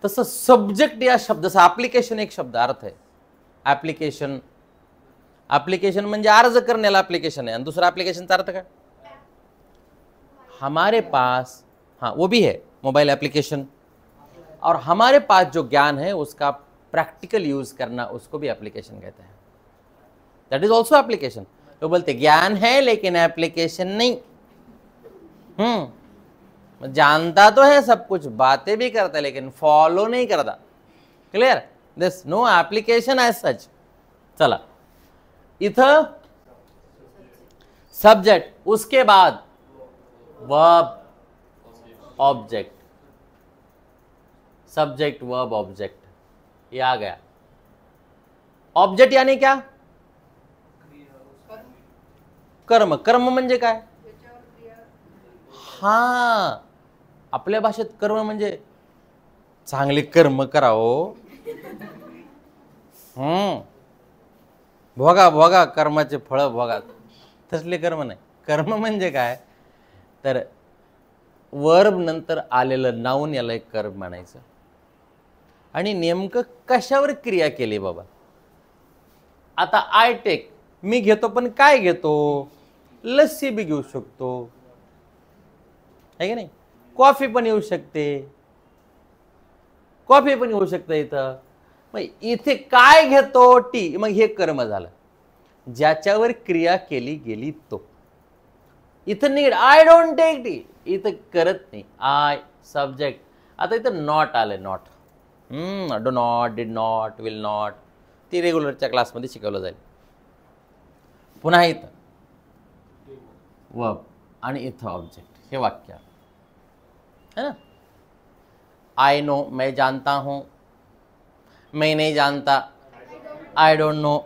तसं सब्जेक्ट या शब्दाचा ॲप्लिकेशन एक शब्द अर्थ आहे. ॲप्लिकेशन. ॲप्लिकेशन म्हणजे अर्ज करण्याला ॲप्लिकेशन आहे. आणि दुसरा ॲप्लिकेशनचा अर्थ काय? हमारे पास, हाँ वो भी है मोबाइल एप्लीकेशन. और हमारे पास जो ज्ञान है उसका प्रैक्टिकल यूज करना, उसको भी एप्लीकेशन कहते हैं. That is also application. तो बोलते ज्ञान है लेकिन एप्लीकेशन नहीं. जानता तो है सब कुछ, बातें भी करता है लेकिन फॉलो नहीं करता. क्लियर? दिस नो एप्लीकेशन एज सच. चला, इथं सब्जेक्ट, उसके बाद verb object. Subject verb object ये आ गया. ऑब्जेक्ट यानी क्या? कर्म. कर्म म्हणजे काय? हा, आपल्या भाषेत कर्म म्हणजे चांगले कर्म करावं. भोगा भोगा कर्माचे फळ भोगा, तसले कर्म नाही. कर्म म्हणजे काय तर वर्ब नंतर आलेलं नाऊन याला एक कर्म म्हणायचं. आणि नेमकं कशावर क्रिया केली बाबा. आता आय टेक, मी घेतो, पण काय घेतो, लस्सी बी घेऊ शकतो आहे की नाही, कॉफी पण येऊ शकते, कॉफी पण येऊ शकते इथं. मग इथे काय घेतो, टी, मग हे कर्म झालं ज्याच्यावर क्रिया केली गेली तो. इथं need, I don't take tea, इथं करत नाही, आय सब्जेक्ट. आता इथं नॉट आलं, not, do not, did not, will not, ती रेग्युलरच्या क्लासमध्ये शिकवलं जाईल. पुन्हा इथं वर्ब आणि इथं ऑब्जेक्ट, हे वाक्य है ना. आई नो, मैं जानता हूं, मैं नहीं जानता, आई डोंट नो,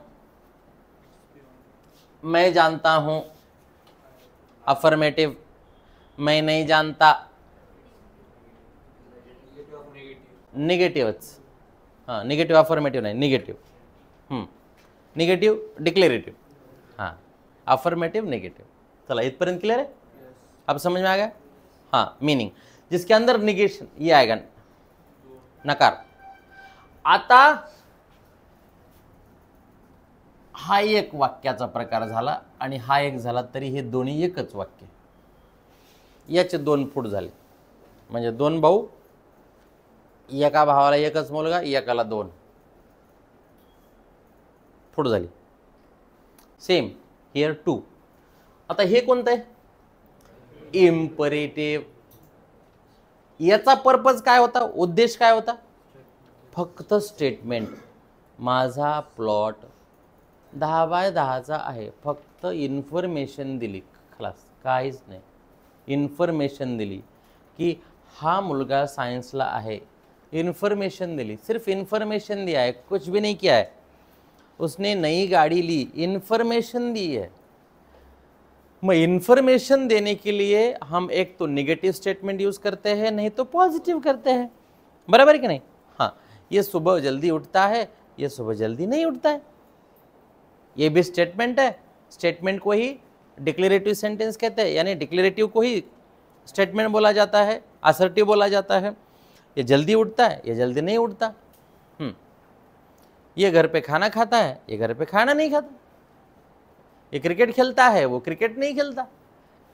मैं जानता हूं, अफर्मेटिव, मैं नहीं जानता, निगेटिव्हच. हां, निगेटिव्ह अफर्मेटिव्ह नाही, निगेटिव्ह. निगेटिव्ह डिक्लेरेटिव्ह, हाँ, अफर्मेटिव नेगेटिव. चला इतपर्यंत क्लियर है, अब समझ में आ गया. हाँ, मीनिंग जिसके अंदर निगेशन ये आएगा, नकार. आता हा एक वाक्याचा प्रकार झाला आणि हा एक झाला, तरी हे दोन्ही एकच वाक्य. याचे दोन फूट झाले, म्हणजे दोन भाऊ, एका भावाला एकच मुलगा, एकाला दोन फूट झाली. Same here too. आता हे कोणतं आहे, इम्परेटिव्ह. याचा पर्पज काय होता, उद्देश काय होता, फक्त स्टेटमेंट. माझा प्लॉट 10x10चा आहे, फक्त इन्फॉर्मेशन दिली, खलास, काहीच नाही. इन्फॉर्मेशन दिली की हा मुलगा सायन्सला आहे, इन्फॉर्मेशन दिली, सिर्फ इन्फॉर्मेशन दिया है, कुछ भी नहीं किया है. उसने नई गाड़ी ली, इन्फॉर्मेशन दी है. मैं इन्फॉर्मेशन देने के लिए हम एक तो नेगेटिव स्टेटमेंट यूज करते हैं, नहीं तो पॉजिटिव करते हैं, बराबर है कि नहीं. हाँ, ये सुबह जल्दी उठता है, ये सुबह जल्दी नहीं उठता है, ये भी स्टेटमेंट है. स्टेटमेंट को ही डिक्लेरेटिव सेंटेंस कहते हैं, यानी डिक्लेरेटिव को ही स्टेटमेंट बोला जाता है, असर्टिव बोला जाता है. ये जल्दी उठता है, ये जल्दी नहीं उठता. ये घर पे खाना खाता है, ये घर पे खाना नहीं खाता. ये क्रिकेट खेलता है, वो क्रिकेट नहीं खेलता.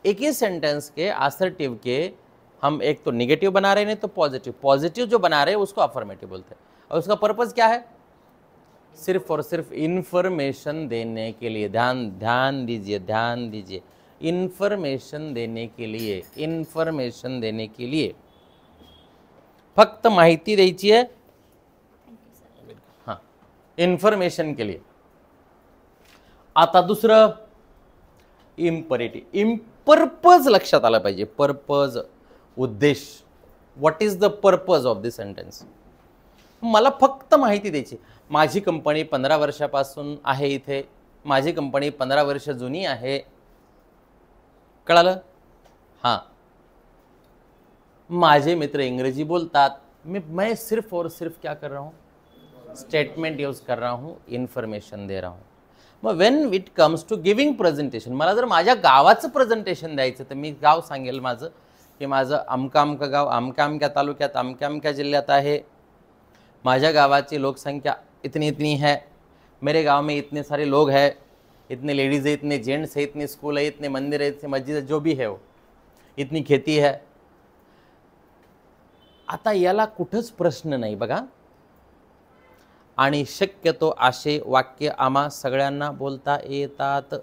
एक ही सेंटेंस के असर्टिव के हम एक तो निगेटिव बना रहे हैं, नहीं तो पॉजिटिव. पॉजिटिव जो बना रहे हैं उसको अफर्मेटिव बोलते हैं. और उसका पर्पस क्या है, सिर्फ और सिर्फ इन्फॉर्मेशन देने के लिए. ध्यान दीजिए, ध्यान दीजिए. इन्फॉर्मेशन देने के लिए, इन्फॉर्मेशन देने के लिए, फक्त माहिती द्यायची आहे. हाँ, इन्फॉर्मेशन के लिए. आता दुसरं इम्परेटिव. पर्पज लक्षात आला पाहिजे, पर्पज, उद्देश. What is the purpose of this sentence. मला फक्त माहिती द्यायची. माझी कंपनी 15 वर्षापासून आहे इथे, माझी कंपनी 15 वर्ष जुनी आहे, कळालं. हां, माझे मित्र इंग्रजी बोलतात, मैं सिर्फ और सिर्फ क्या कर रहा हूँ, स्टेटमेंट यूज कर रहा हूँ, इन्फॉर्मेशन दे रहा हूँ. मग when it comes to giving presentation, मला जर माझ्या गावाचं प्रेझेंटेशन द्यायचं तर मी गाव सांगेल माझं, की माझं अमका अमका गाव अमक्या अमक्या तालुक्यात अमक्या अमक्या जिल्ह्यात आहे, माझ्या गावाची लोकसंख्या इतनी इतनी है, मेरे गांव में इतने सारे लोग हैं, इतने लेडीज़ है, इतने जेंट्स है, इतने स्कूल है, इतने मंदिर है, इतने मस्जिद है, जो भी है वो, इतनी खेती है. आता याला कुठंच प्रश्न नाही बघा. आणि शक्यतो असे वाक्य आम्हा सगळ्यांना बोलता येतात.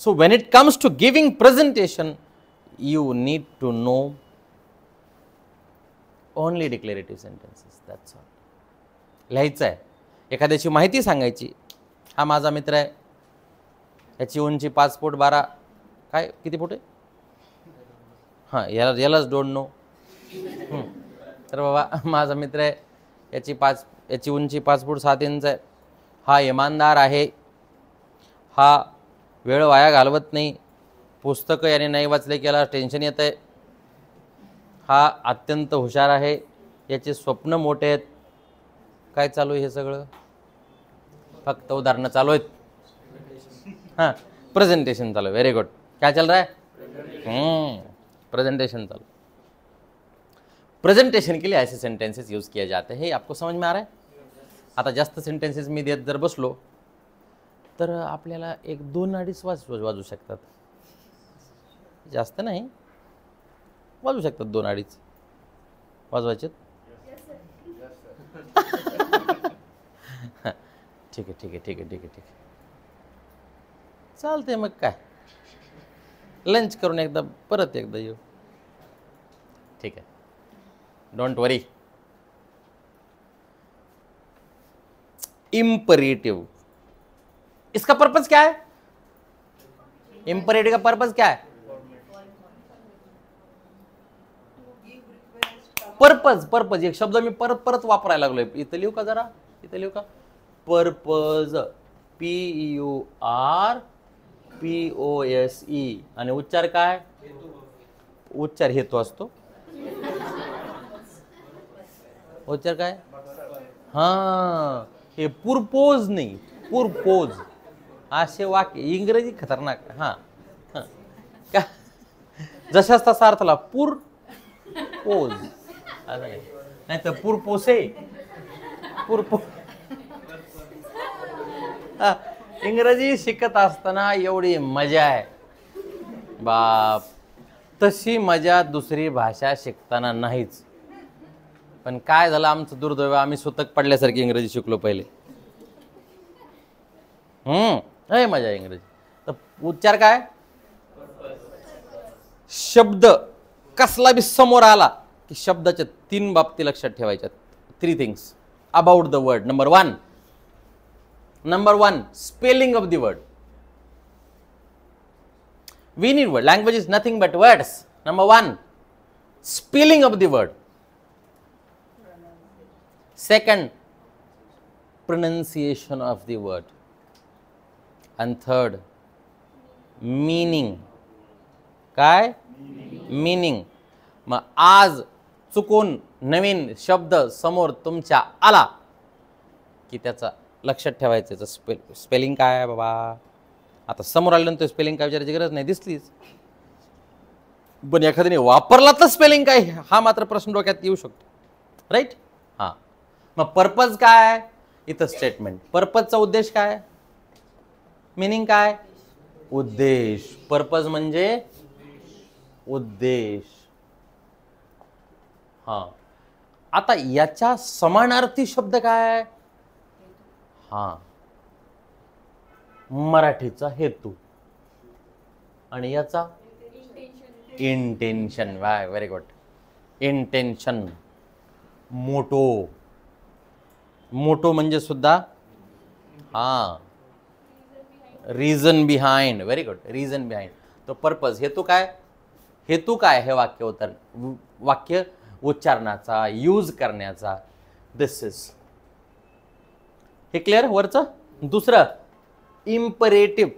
So when it comes to giving presentation, you need to know only declarative sentences, that's all. लिहायचं आहे, एखाद्याची माहिती सांगायची. हा माझा मित्र आहे, याची उंची 5 फूट 12, काय किती फूट आहे, हां, यालाच डोंट नो. तर बाबा माझा मित्र आहे, याची उंची 5 फूट 7 इंच आहे, हा इमानदार आहे, हा वेळ वाया घालवत नाही, पुस्तकं याने नाही वाचले की याला टेन्शन येतं आहे, हा अत्यंत हुशार आहे, याचे स्वप्न मोठे आहेत. काय चालू आहे हे सगळं? फक्त उदाहरणं चालू आहेत. हाँ, प्रेजेंटेशन चालू है. Very good. क्या चल रहा है? प्रेजेंटेशन चालू. प्रेजेंटेशन के लिए ऐसे सेंटेंसेस यूज किए जाते हैं. आपको समझ में आ रहा है? आता जास्त सेंटेन्सेस मी देत जर बसलो तर आपल्याला 1-2 वाजू शकतात. जास्त नाही, वाजू शकतात 2-2 वाजवायचे. ठीक आहे. चालते मग काय, लंच करून एकदा परत एकदा येऊ. ठीक आहे, डोंट वरी. इम्परेटिव, इसका पर्पस क्या है? इम्परेटिव का पर्पस क्या है? पर्पज एक शब्द मी परत परत वापरायला लागलोय. इथं लिहू का जरा? इथं लिहू का? Purpose, PURPOSE. आणि उच्चार काय? उच्चार हेतू असतो. उच्चार काय? हां, हे पुरपोज नाही, पुरपोज. असे वाक्य इंग्रजी खतरनाक. हां, का जशाच तसा अर्थाला पुरपोज नाही तर पुरपोसे, पुरपो. इंग्रजी शिकत असताना एवढी मजा आहे बाप, तशी मजा दुसरी भाषा शिकताना नाहीच. पण काय झालं आमचं दुर्दैव, आम्ही सुतक पडल्यासारखी इंग्रजी शिकलो पहिले. मजा आहे इंग्रजी. तर उच्चार काय? शब्द कसला बी समोर आला की शब्दाच्या 3 बाबती लक्षात ठेवायच्यात. 3 things about the word. Number one, spelling of the word. We need word. Language is nothing but words. Number 1, spelling of the word. Second, pronunciation of the word. And third, meaning. काय? meaning. मग आज चुकून नवीन शब्द समोर तुमच्या आला की त्याचा लक्षात ठेवायचं. स्पेलिंग काय आहे बाबा? आता समोर आल्यानंतर स्पेलिंग काय विचारायची गरज नाही, दिसलीच. पण एखाद्याने वापरला तर स्पेलिंग काय, हा मात्र प्रश्न डोक्यात येऊ शकतो. राईट? हां. मग पर्पज काय? इथं स्टेटमेंट. पर्पजचा उद्देश काय? मिनिंग काय? उद्देश. पर्पज म्हणजे उद्देश. हां. आता याच्या समानार्थी शब्द काय? हां, मराठीचा हेतू आणि याचा intention. Why, very good. Intention. Motto म्हणजे सुद्धा हां, reason behind. Very good, reason behind. तो पर्पज. हेतू काय? हेतू काय? हे वाक्य उच्चारणाचा, यूज करण्याचा. दिस इज. हे क्लिअर वरचं? दुसरं, इम्परेटिव्ह.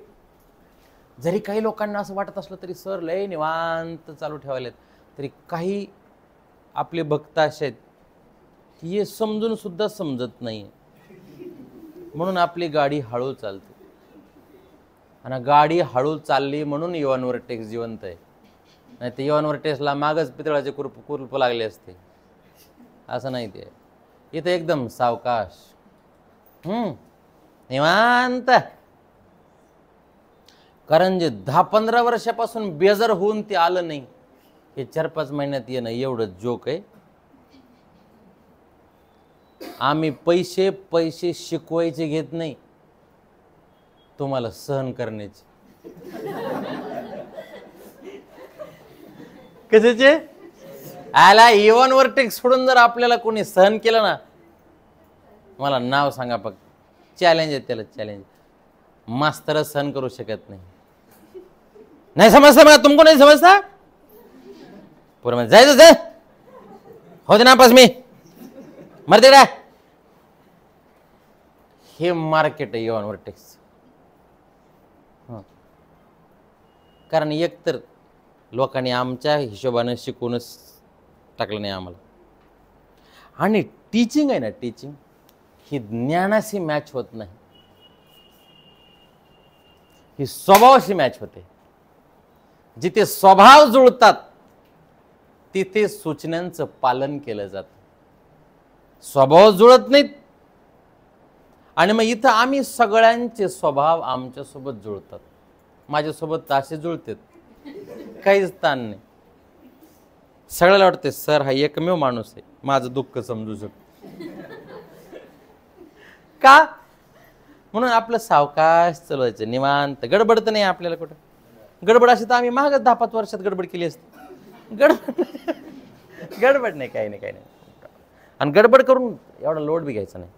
जरी काही लोकांना असं वाटत असलं तरी सर लय निवांत चालू ठेवायलेत, तरी काही आपले भक्त असे आहेत की हे समजून सुद्धा समजत नाही, म्हणून आपली गाडी हळू चालते. आणि गाडी हळू चालली म्हणून युवांवर टेक्स जिवंत आहे. नाही तर युवांवर टेक्सला मागच पितळाचे कुलप लागले असते. असं नाही, ते इथं एकदम सावकाश, निवांत. कारण जे 10-15 वर्षापासून बेजार होऊन ते आलं नाही, हे 4-5 महिन्यात येणं एवढं जोक आहे. आम्ही पैसे शिकवायचे घेत नाही, तुम्हाला सहन करण्याचे. कशाचे? आला इवन ओव्हरटेक सोडून जर आपल्याला कोणी सहन केलं ना, मला नाव सांगा फक्त. चॅलेंज आहे त्याला, चॅलेंज. मास्तर सहन करू शकत नाही. नहीं समझता मैं, तुमको नहीं समझता? पूरा मैं जाए हो देना आपस में मर दे रहा है. हे मार्केट आहे इवन ओव्हरटेक्स. कारण एकतर लोकांनी आमच्या हिशोबाने शिकूनच टाकलं नाही आम्हाला, आणि टीचिंग आहे ना, टीचिंग ही ज्ञानाशी मॅच होत नाही, ही स्वभावाशी मॅच होते. जिथे स्वभाव जुळतात तिथे सूचनांचं पालन केलं जातं. स्वभाव जुळत नाहीत आणि मग इथं आम्ही सगळ्यांचे स्वभाव आमच्यासोबत जुळतात. माझ्यासोबत असे जुळतात, काहीच ताण नाही. सगळ्याला वाटते सर हा एकमेव माणूस आहे माझं दुःख समजू शकतो. का? म्हणून आपलं सावकाश चालवायचं, निवांत. गडबड तर नाही आपल्याला कुठं. गडबड अशी तर आम्ही मागच 10-5 वर्षात गडबड केली असते. गडबड नाही, काही नाही. आणि गडबड करून एवढा लोड बी घ्यायचा नाही.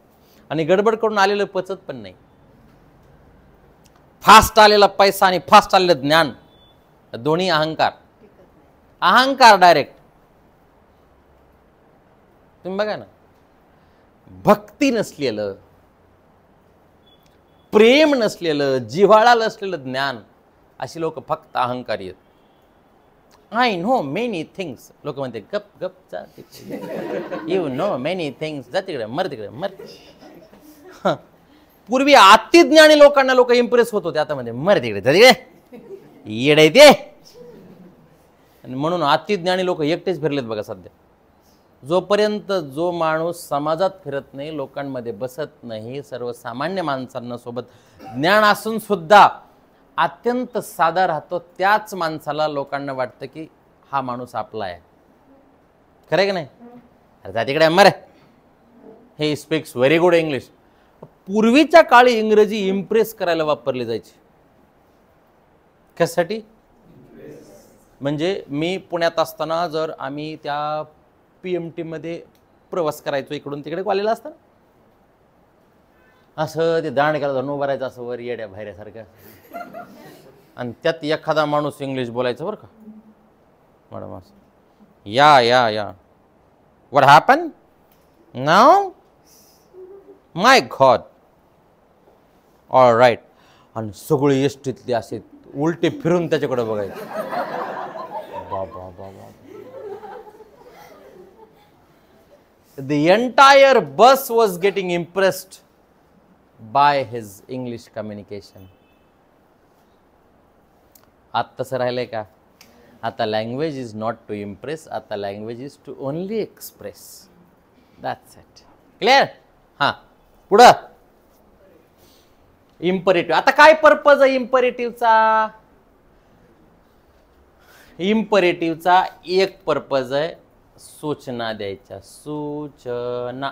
आणि गडबड करून आलेलं पचत पण नाही. फास्ट आलेला पैसा आणि फास्ट आलेलं ज्ञान, दोन्ही अहंकार डायरेक्ट. तुम्ही बघा ना, भक्ती नसलेलं, प्रेम नसलेलं, जिव्हाळा नसलेलं ज्ञान, अशी लोक फक्त अहंकारी आहेत. I know many things. लोक म्हणते गप गप जा तिकडे, यू नो मेनी थिंग्स, जा तिकडे, मर तिकडे, मर. पूर्वी अतिज्ञानी लोकांना लोक इम्प्रेस होत होते, आता म्हणजे मर तिकडे, जा तिकडे, येडे ते. आणि म्हणून अतिज्ञानी लोक एकटेच फिरलेत बघा सध्या. जोपर्यंत जो माणूस समाजात फिरत नाही, लोकांमध्ये बसत नाही, सर्वसामान्य माणसांना सोबत ज्ञान असून सुद्धा अत्यंत साधा राहतो, त्याच माणसाला लोकांना वाटतं की हा माणूस आपला आहे. खरं की नाही? अरे जा तिकडे, मर. हे स्पीक्स व्हेरी गुड इंग्लिश. पूर्वीच्या काळी इंग्रजी इम्प्रेस करायला वापरली जायची. कशासाठी? म्हणजे मी पुण्यात असताना जर आम्ही त्या PMT मध्ये प्रवास करायचो, इकडून तिकडे कॉलेजला असताना, असं ते दांडक्याला धरून उभं राहायचं असं वर येड्या बाहेरसारखं. आणि त्यात एखादा माणूस इंग्लिश बोलायचं बरं का, मॅडम असं, या what happen now, my god, all right. आणि सगळे एसटीतले असे उलटे फिरून त्याच्याकडे बघायचे. बाबा. The entire bus was getting impressed by his English communication. आता तसं राहिलंय का? आता language is not to impress, आता language is to only express. That's it. Clear? हां, पुढं इम्परेटिव्ह. आता काय पर्पज आहे इम्परेटिव्हचा? इम्परेटिव्हचा एक पर्पज आहे, सूचना द्यायच्या. सूचना,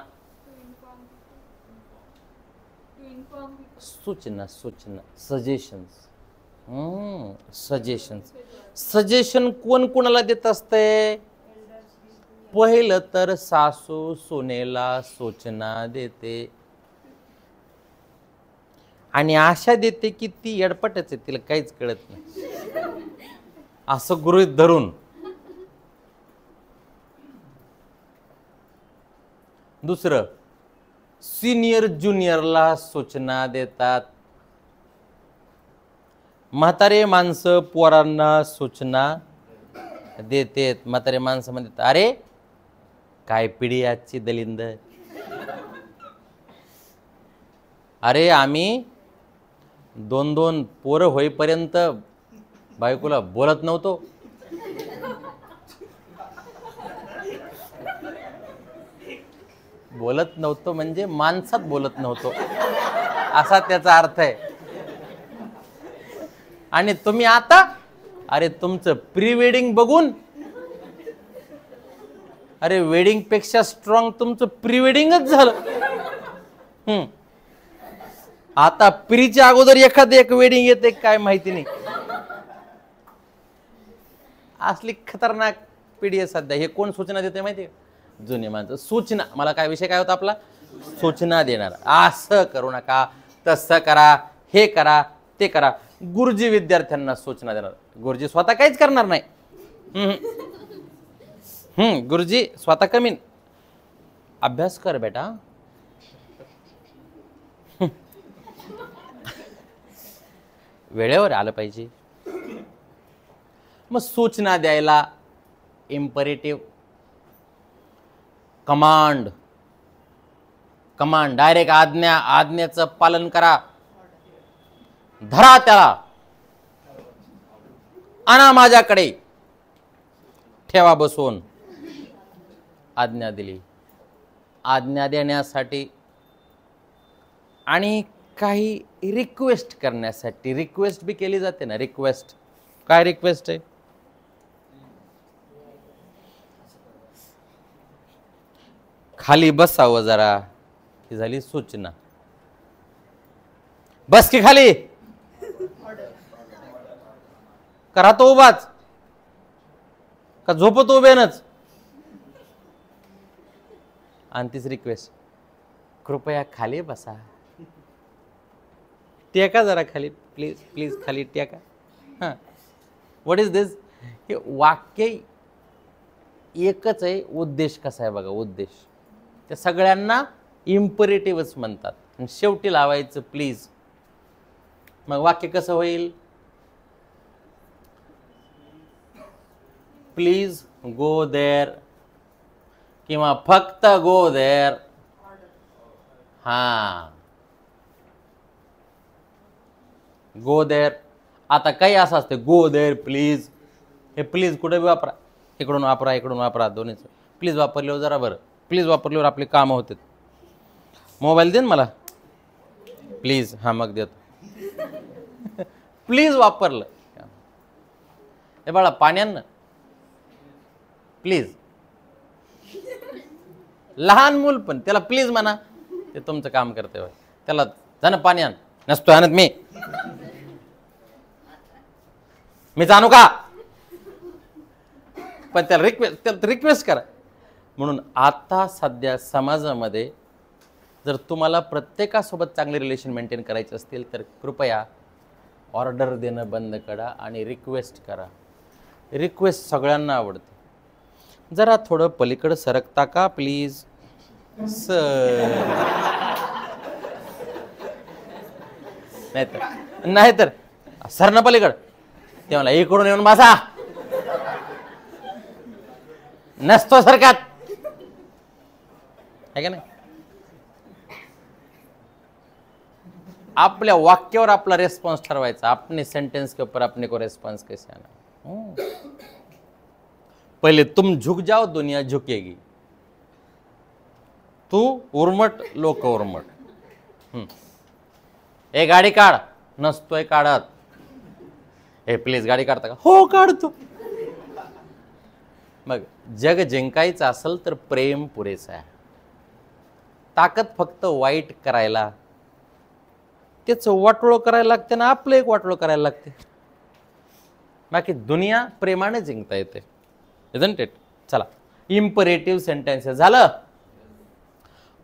सजेशन्स. सजेशन कोण कोणाला देत असते? पहिलं तर सासू सुनेला सूचना देते आणि आशा देते की ती येडपटच आहे, तिला काहीच कळत नाही असं गृहीत धरून. दुसरं, सिनियर ज्युनियरला सूचना देतात. म्हातारे माणसं पोरांना सूचना देतात. म्हातारे माणसं म्हणतात, अरे काय पिढी आजची दलिंद, अरे आम्ही 2-2 पोरं होईपर्यंत बायकोला बोलत नव्हतो, म्हणजे माणसात बोलत नव्हतो असा त्याचा अर्थ आहे. आणि तुम्ही आता, अरे तुमचं प्री वेडिंग बघून, अरे वेडिंग पेक्षा स्ट्रॉंग तुमचं प्री वेडिंगच झालं. आता प्रीच्या अगोदर एक वेडिंग येते काय माहिती नाही. असली खतरनाक पिढी आहे सध्या. हे कोण सूचना देते माहिती आहे? जुने माणसं. सूचना, मला काय विषय काय होता आपला? सूचना देणार. असं करू नका, तसं करा, हे करा, ते करा. गुरुजी विद्यार्थ्यांना सूचना देणार. गुरुजी स्वतः काहीच करणार नाही. गुरुजी स्वतः कमी, अभ्यास कर बेटा, वेळेवर आलं पाहिजे. मग सूचना द्यायला इम्परेटिव्ह. कमांड, कमांड डायरेक्ट आज्ञेचं पालन करा. धरा त्याला, आणा माझ्याकडे, ठेवा बसवून. आज्ञा दिली. आज्ञा देण्यासाठी आणि काही रिक्वेस्ट करण्यासाठी. रिक्वेस्ट बी केली जाते ना. रिक्वेस्ट, काय रिक्वेस्ट आहे? खाली बसावं जरा, ही झाली सूचना. बस की खाली, करा तो उभाच का झोपतो उभेनच. आणि तीच रिक्वेस्ट, कृपया खाली बसा, टेका जरा खाली, प्लीज प्लीज खाली टेका. हां, व्हॉट इज दिस? हे वाक्य एकच आहे. उद्देश कसा आहे बघा. उद्देश त्या सगळ्यांना इम्परेटिव्हच म्हणतात. आणि शेवटी लावायचं प्लीज. मग वाक्य कसं होईल? प्लीज गो देअर किंवा फक्त गो देअर. हा, गो देअर. आता काही असं असते, गो देअर प्लीज. हे प्लीज कुठे बी वापरा, इकडून वापरा इकडून वापरा, दोन्हीच. प्लीज वापरल्यावर जरा बरं, प्लीज वापरल्यावर आपली कामं होतात. मोबाईल दे ना मला प्लीज. हा, मग देतो. प्लीज वापरलं. हे बाळा पाण्यानं प्लीज. लहान मूल पण त्याला प्लीज म्हणा, ते तुमचं काम करते. त्याला जाणं पाणी आण, नसतो आणत मीच आणू का? पण त्याला रिक्वेस्ट करा. म्हणून आता सध्या समाजामध्ये जर तुम्हाला प्रत्येकासोबत चांगले रिलेशन मेंटेन करायचे असतील तर कृपया ऑर्डर देणं बंद करा आणि रिक्वेस्ट करा. रिक्वेस्ट सगळ्यांना आवडते. जरा थोडं पलीकडं सरकता का प्लीज सर? नाहीतर सर ना पलीकड, ते मला इकडून येऊन बसा, नसतो सरकात, आहे का नाही? आपल्या वाक्यावर आपला रेस्पॉन्स ठरवायचा. अपने सेंटेंस के ऊपर अपने को रेस्पॉन्स कैसे आना. पहले तुम झुक जाओ, दुनिया झुकेगी. तू उर्मट, लोक उर्मट. ए गाडी काढ, नसतोय काढत. ए प्लीज गाडी काढता का? हो काढतो. मग जग जिंकायचं असेल तर प्रेम पुरेसं आहे. ताकद फक्त वाईट करायला, त्याचं वाटोळं करायला लागते ना, आपलं एक वाटोळं करायला लागते. बाकी दुनिया प्रेमाने जिंकता येते. Isn't it? चला, इम्परेटिव्ह सेंटेन्सेस झालं.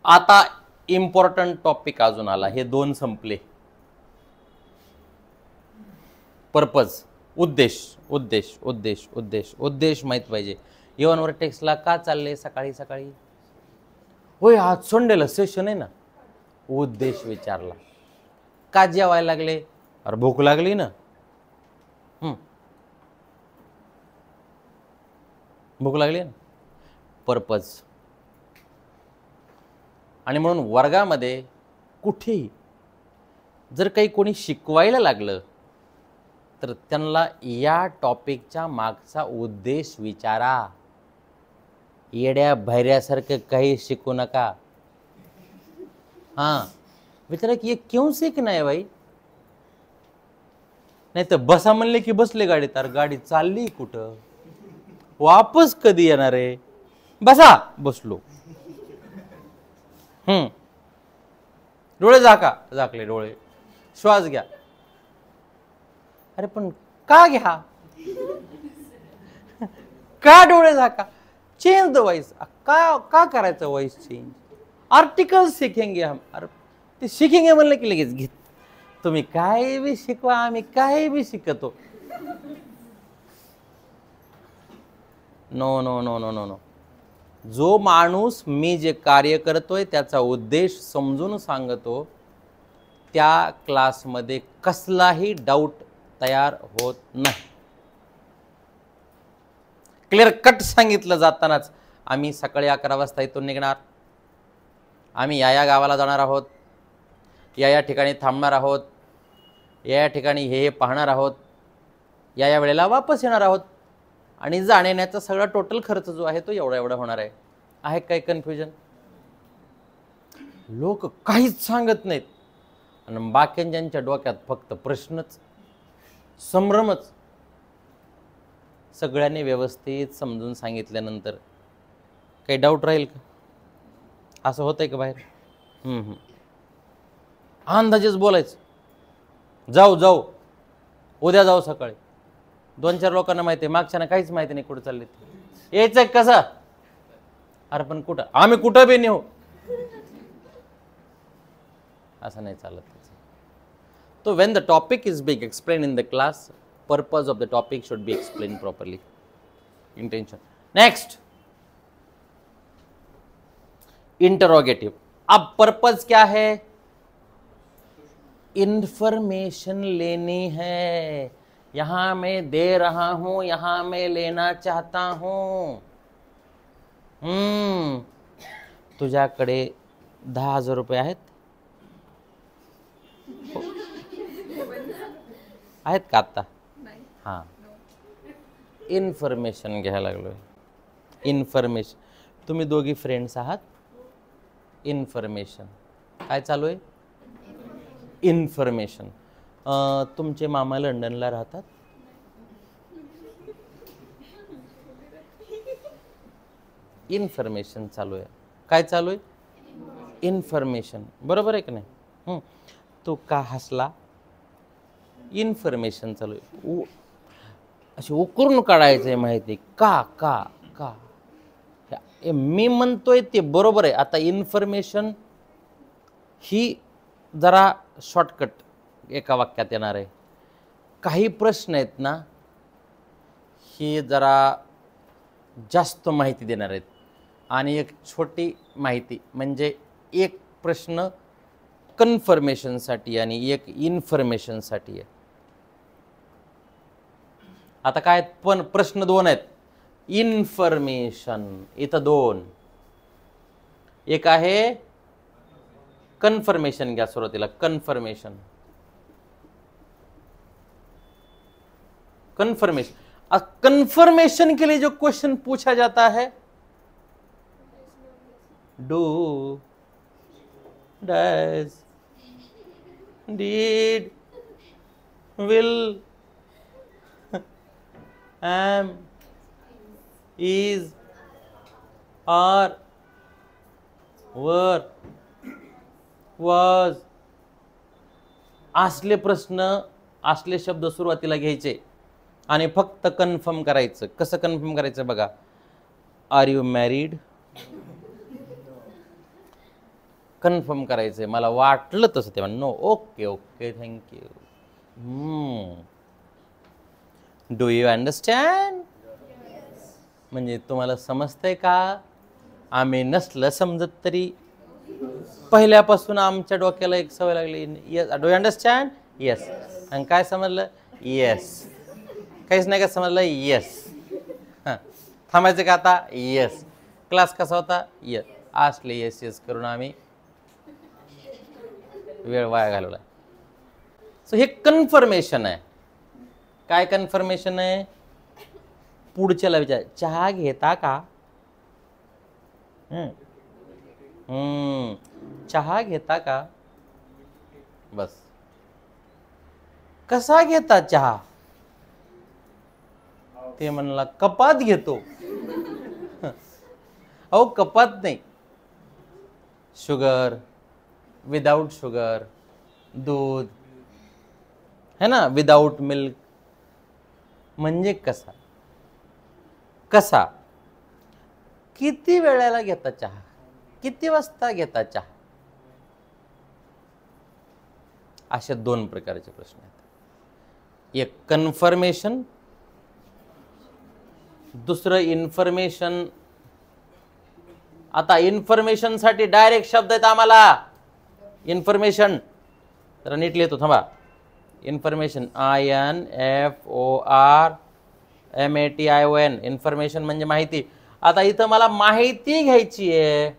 आता इम्पॉर्टंट टॉपिक अजून आला. हे दोन संपले. पर्पज, उद्देश. उद्देश उद्देश उद्देश उद्देश माहित पाहिजे. इवन वर टेक्स्टला का चालले सकाळी सकाळी? होय, आज संडेला सेशन आहे ना. उद्देश विचारला. का जेवायला लागले? अरे भूक लागली ना. भूक लागली ना. पर्पज. आणि म्हणून वर्गामध्ये कुठेही जर काही कोणी शिकवायला लागलं तर त्यांना या टॉपिकच्या मागचा उद्देश विचारा. येड्या भैऱ्यासारखं काही शिकू नका. हां, विचारा की ये क्यों सीखना है भाई? नाही तर बसा म्हणले की बसले गाडीत. तर गाडी चालली कुठं? वापस कधी येणार आहे? बसा. बसलो. डोळे झाका. झाकले डोळे. श्वास घ्या. अरे पण का घ्या? का डोळे झाका? Change the voice. का करायचं वॉइस चेंज? आर्टिकल सीखेंगे हम. अरे ते शिकेंगे म्हणलं की लगेच घेत. तुम्ही काय बी शिकवा, आम्ही काय बी शिकतो. No no no no no no. जो माणूस मी जे कार्य करतोय त्याचा उद्देश समजून सांगतो, त्या क्लासमध्ये कसलाही डाऊट तयार होत नाही. क्लिअर कट सांगितलं जातानाच आम्ही सकाळी 11 वाजता इथून निघणार, आम्ही या गावाला जाणार आहोत, या ठिकाणी थांबणार आहोत, या ठिकाणी हे पाहणार आहोत, या वेळेला वापस येणार आहोत आणि जाण्याचा सगळा टोटल खर्च जो आहे तो एवढा होणार आहे. आहे काय कन्फ्युजन? लोक काहीच सांगत नाहीत आणि बाकींच्या डोक्यात फक्त प्रश्नच, संभ्रमच. सगळ्यांनी व्यवस्थित समजून सांगितल्यानंतर काही डाऊट राहील का? असं होतंय का बाहेर? अंदाजेच बोलायचं, जाऊ उद्या जाऊ सकाळी. 2-4 लोकांना माहिती आहे, मागच्याना काहीच माहिती नाही कुठं चालले ते. यायचं कसं? अरे पण कुठं? आम्ही कुठं बी नेऊ. असं नाही चालत. तो when the topic is being explained in the class, purpose of the topic should be explained properly. Intention. Next, interrogative. अब पर्पज क्या है? इंफॉर्मेशन लेनी है. यहां मैं दे रहा हूं, यहां मैं लेना चाहता हूं. तुझ्याकडे 10,000 रुपये आहेत का आता? हां, इन्फॉर्मेशन घ्यायला लागलोय. इन्फॉर्मेशन. तुम्ही दोघी फ्रेंड्स आहात. इन्फॉर्मेशन काय चालू आहे? इन्फॉर्मेशन. तुमचे मामा लंडनला राहतात. इन्फॉर्मेशन चालू आहे. काय चालू आहे? इन्फॉर्मेशन. बरोबर आहे की नाही? तो का हसला? इन्फॉर्मेशन चालू आहे. अशी उकरून काढायचं आहे माहिती. का मी म्हणतोय ते बरोबर आहे. आता इन्फॉर्मेशन ही जरा शॉर्टकट एका वाक्यात येणार आहे. काही प्रश्न आहेत ना, ही जरा जास्त माहिती देणार आहेत आणि एक छोटी माहिती, म्हणजे एक प्रश्न कन्फर्मेशनसाठी आणि एक इन्फॉर्मेशनसाठी आहे. आता काय? पण प्रश्न 2 आहेत. इन्फॉर्मेशन इथं 2. एक आहे कन्फर्मेशन. घ्या सुरुवातीला कन्फर्मेशन. कन्फर्मेशन के लिए जो क्वेश्चन पूछा जाता है, do, does, did, will, am, is, are, were, was. असले प्रश्न, असले शब्द सुरुवातीला घ्यायचे आणि फक्त कन्फर्म करायचं. कसं कन्फर्म करायचं बघा. R you married? कन्फर्म करायचंय. मला वाटलं तसं. तेव्हा no. Okay thank you. Do you understand? म्हणजे तुम्हाला समजतंय का? आम्ही नसलं समजत तरी पहिल्यापासून आमच्या डोक्याला एक सवय लागली. Yes. Do you understand? Yes. आणि काय समजलं? येस. काहीच नाही का समजलं? येस. हां, थांबायचं का आता? येस. क्लास कसा होता? येस. असले येस करून आम्ही वेळ वाया घालवला. सो हे कन्फर्मेशन आहे. काय कन्फर्मेशन आहे? पुढच्याला विचार, चहा घेता का? चहा घेता का? बस. कसा घेता चहा? ते म्हणला कपात घेतो. अहो कपात नाही. शुगर, विदाउट शुगर, दूध है ना, विदाउट मिल्क. म्हणजे कसा? कसा? किती वेळेला घेता चहा? किती वाजता घेता चहा? असे 2 प्रकारचे प्रश्न आहेत. एक कन्फर्मेशन, दुसरं इन्फॉर्मेशन. आता इन्फॉर्मेशन साठी डायरेक्ट शब्द आहेत आम्हाला. इन्फॉर्मेशन तर नीट लिहितो, थांबा. Information INFORMATION. इन्फॉर्मेशन म्हणजे माहिती. आता इथं मला माहिती घ्यायची आहे.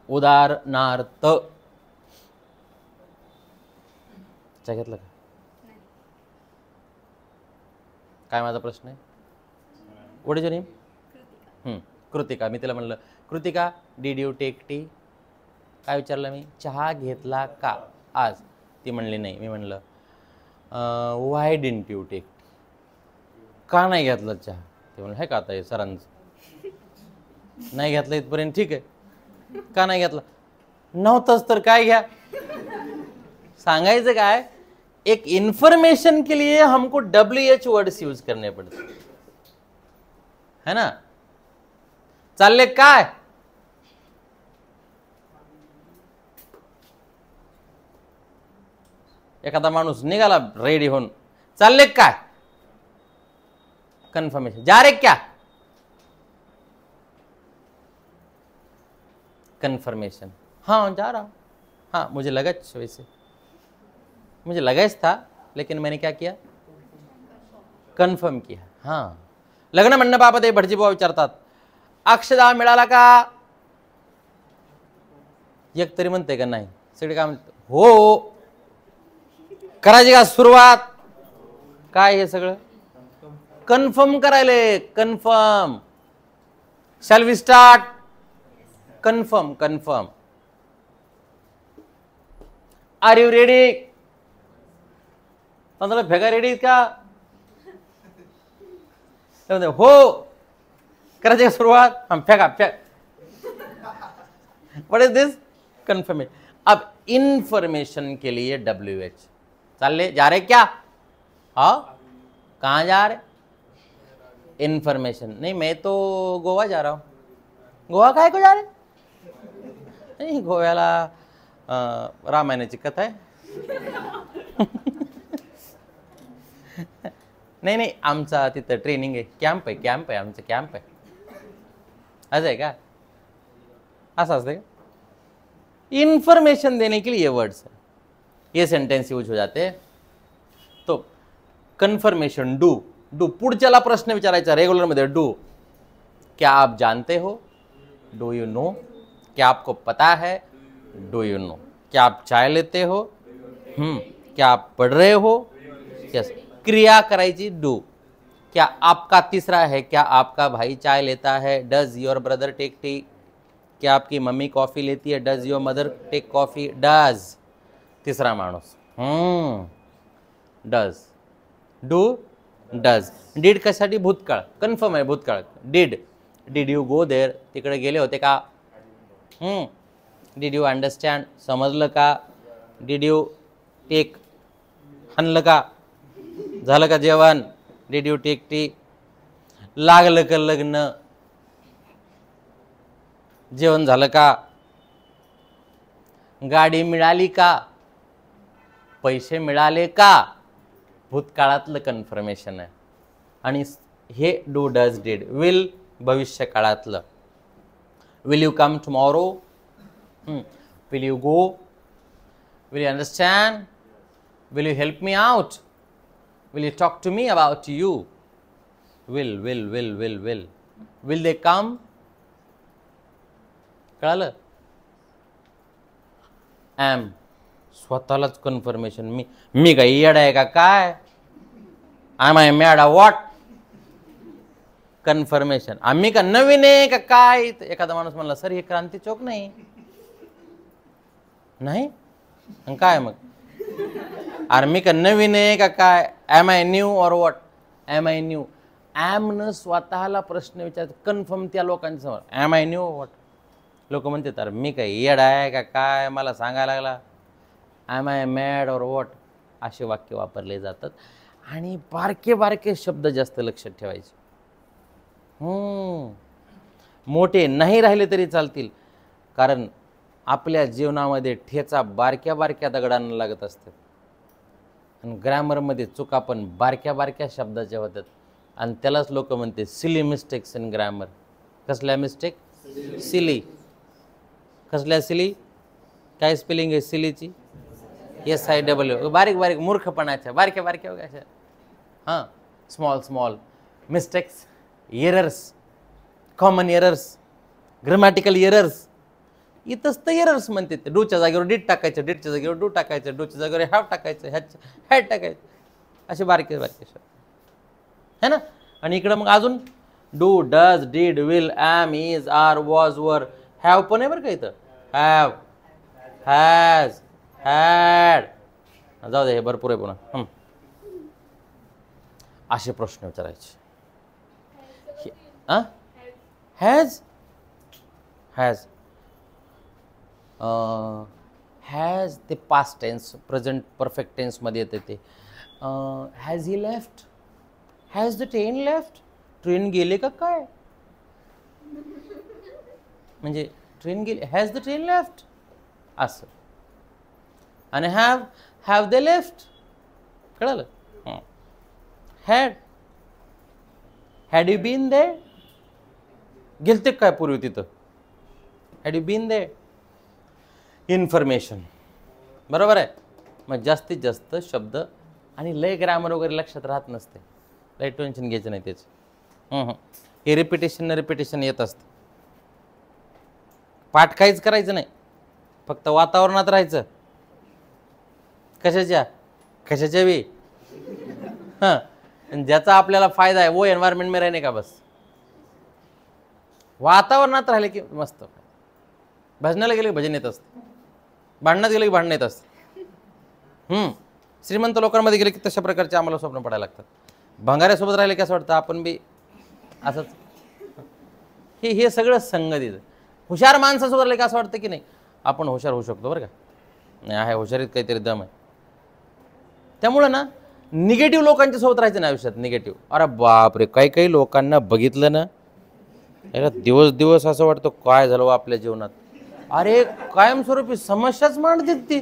उदाहरणार्थ चहा घेतलं का? काय माझा प्रश्न आहे? What is your name? Kritika. मी तिला म्हणलं, Kritika did you take tea? काय विचारलं मी? चहा घेतला का आज? ती म्हणली नाही. मी म्हणलं व्हाय डिडंट यू टेक टी? का नाही घेतलं चहा? ते म्हणलं, हे का आता हे सरांचं नाही घेतलं इथपर्यंत ठीक आहे, का नाही घेतला? नव्हतंच तर काय घ्या. सांगायचं काय, एक इंफॉर्मेशन के लिए हमको WH वर्ड्स यूज करने पड़ते है ना. चालले काय? एखादा माणूस निघाला रेडी होऊन, चालले काय? कन्फर्मेशन. जा रे क्या? कन्फर्मेशन. हाँ जा रहा हूं. हाँ मुझे लगा वैसे, मुझे लगा था, लेकिन मैंने क्या किया? Confirm KIA. हाँ. लग्न मंडपात भटजीबुवा विचारतात, अक्षदा मिळाला का? एक तरी म्हणते का नाही? सगळे काय म्हणतात? हो. करायची का सुरुवात? काय हे सगळं कन्फर्म करायले. Confirm. Shall we start? Confirm. Confirm. Are you ready? मतलब भेगा रेडी का? हो. करायची का सुरुवात? हम फेंका फेंक. What is this? कन्फर्मेशन. अब इंफॉर्मेशन के लिए WH. चल जा रहे क्या? हाँ. कहाँ जा रहे? इंफॉर्मेशन. नहीं मैं तो गोवा जा रहा हूँ. गोवा काय को जा रहे? नहीं गोव्याला रामायणाची कथा आहे. नाही नाही आमचा तिथं ट्रेनिंग आहे, कॅम्प आहे. कॅम्प आहे आमचं, कॅम्प आहे. असं आहे का? असं असतं का? इंफॉर्मेशन देने के लिए ये वर्ड्स है, ये सेंटेंस यूज हो जाते हैं. तो कन्फर्मेशन. डू. डू. पुढच्याला प्रश्न विचारायचा रेग्युलर मध्ये. डू. क्या आप जानते हो? Do you know? क्या आपको पता है? Do you know? क्या आप चाय लेते हो? क्या आप पढ़ रहे हो? यस. क्रिया करायची डू. क्या आपका तीसरा है, क्या आपका भाई चाय लेता है? Does your brother take tea? क्या आपकी मम्मी कॉफी लेती है? Does your mother take coffee? Does. तीसरा माणूस. डज. डू. डज. डीड कशासाठी? भूतकाळ. कन्फर्म आहे भूतकाळ. Did. Did you go there? तिकडे गेले होते का? Did you understand? समजलं का? Did you take? हाणलं का? झालं का जेवण? Did you take tea? लागलं का लग्न? जेवण झालं का? गाडी मिळाली का? पैसे मिळाले का? भूतकाळातलं कन्फर्मेशन आहे. आणि हे डू डज डिड. विल भविष्य काळातलं. Will you come tomorrow? Will you go? Will you understand? Will you help me out? Will you talk to me about you? Will will will will will. Will they come? कळालं? ॲम. स्वतःलाच कन्फर्मेशन. मी काही येडा आहे का काय? I my mad what? Confirmation. आम्ही का नवीन आहे का काय? एखादा माणूस म्हणला, सर हे क्रांती चौक नाही. नाही काय मग? आर्मी का नवीन आहे का काय? Am I new or what? Am I new. Am न स्वतःला प्रश्न विचारत कन्फर्म त्या लोकांच्या समोर. Am I new what? लोक म्हणते तर मी काय येड आहे का काय मला सांगायला लागला? Am I mad or what? असे वाक्य वापरले जातात. आणि बारके बारके शब्द जास्त लक्षात ठेवायचे. मोठे नाही राहिले तरी चालतील, कारण आपल्या जीवनामध्ये ठेचा बारक्या बारक्या दगडांना लागत असतात. आणि ग्रॅमरमध्ये चुका पण बारक्या बारक्या शब्दाच्या होतात. आणि त्यालाच लोक म्हणते सिली मिस्टेक्स इन ग्रॅमर. कसल्या मिस्टेक? सिली. कसल्या सिली? काय स्पेलिंग आहे सिलीची? SILL. बारीक बारीक मूर्खपणाच्या बारक्या बारक्या वगैरे. हां. Small small mistakes, errors, common errors, grammatical errors. इथंच तर एरर्स म्हणते ते. डूच्या जागेवर डीड टाकायचं, डीडच्या जागेवर डू टाकायचं, डूच्या जागेवर हॅव टाकायचं, हॅड टाकायचं, असे बारके बारके शब्द है ना. आणि इकडं मग अजून do, does, did, will, am, is, are, was, were, have पण आहे बरं का इथं. Have, has, had. जाऊ दे, हे भरपूर आहे पुन्हा. असे प्रश्न विचारायचे. हॅज, हॅज, हॅज ते पास्ट टेन्स, प्रेझेंट परफेक्ट टेन्समध्ये येते ते. Has he left, has the train left, train गेले का काय, म्हणजे ट्रेन गेली, हॅज द ट्रेन लेफ्ट असं. आणि हॅव दे लेफ्ट, कळलं. हॅड यू बीन दे, गेलते काय पूर्वी तिथं, had you been there. Information, बरोबर आहे. मग जास्तीत जास्त शब्द आणि लय ग्रामर वगैरे लक्षात राहत नसते, लय टेन्शन घ्यायचं नाही त्याचं. हे रिपिटेशन येत असतं. पाठ काहीच करायचं नाही, फक्त वातावरणात राहायचं. कशाच्या बी ज्याचा आपल्याला फायदा आहे वो एन्व्हायरमेंट में रहने का, बस वातावरणात राहिले की मस्त. भजनाला गेले की भजन येत असतं, भांडणात गेले की भांडण येत असतं. श्रीमंत लोकांमध्ये गेले की तशा प्रकारचे आम्हाला स्वप्न पडायला लागतात. भंगाऱ्यासोबत राहिले की असं वाटतं आपण बी असंच. हे सगळं संगतीचं. हुशार माणसासोबत राहिले की असं वाटतं की नाही आपण हुशार होऊ शकतो बरं का. नाही आहे, हुशारीत काहीतरी दम आहे. त्यामुळं ना निगेटिव्ह लोकांच्या सोबत राहायचं ना आयुष्यात. निगेटिव्ह, अरे बापरे, काही लोकांना बघितलं ना याला दिवस असं वाटतं काय झालं आपल्या जीवनात. अरे कायमस्वरूपी समस्याच मांडतात ती.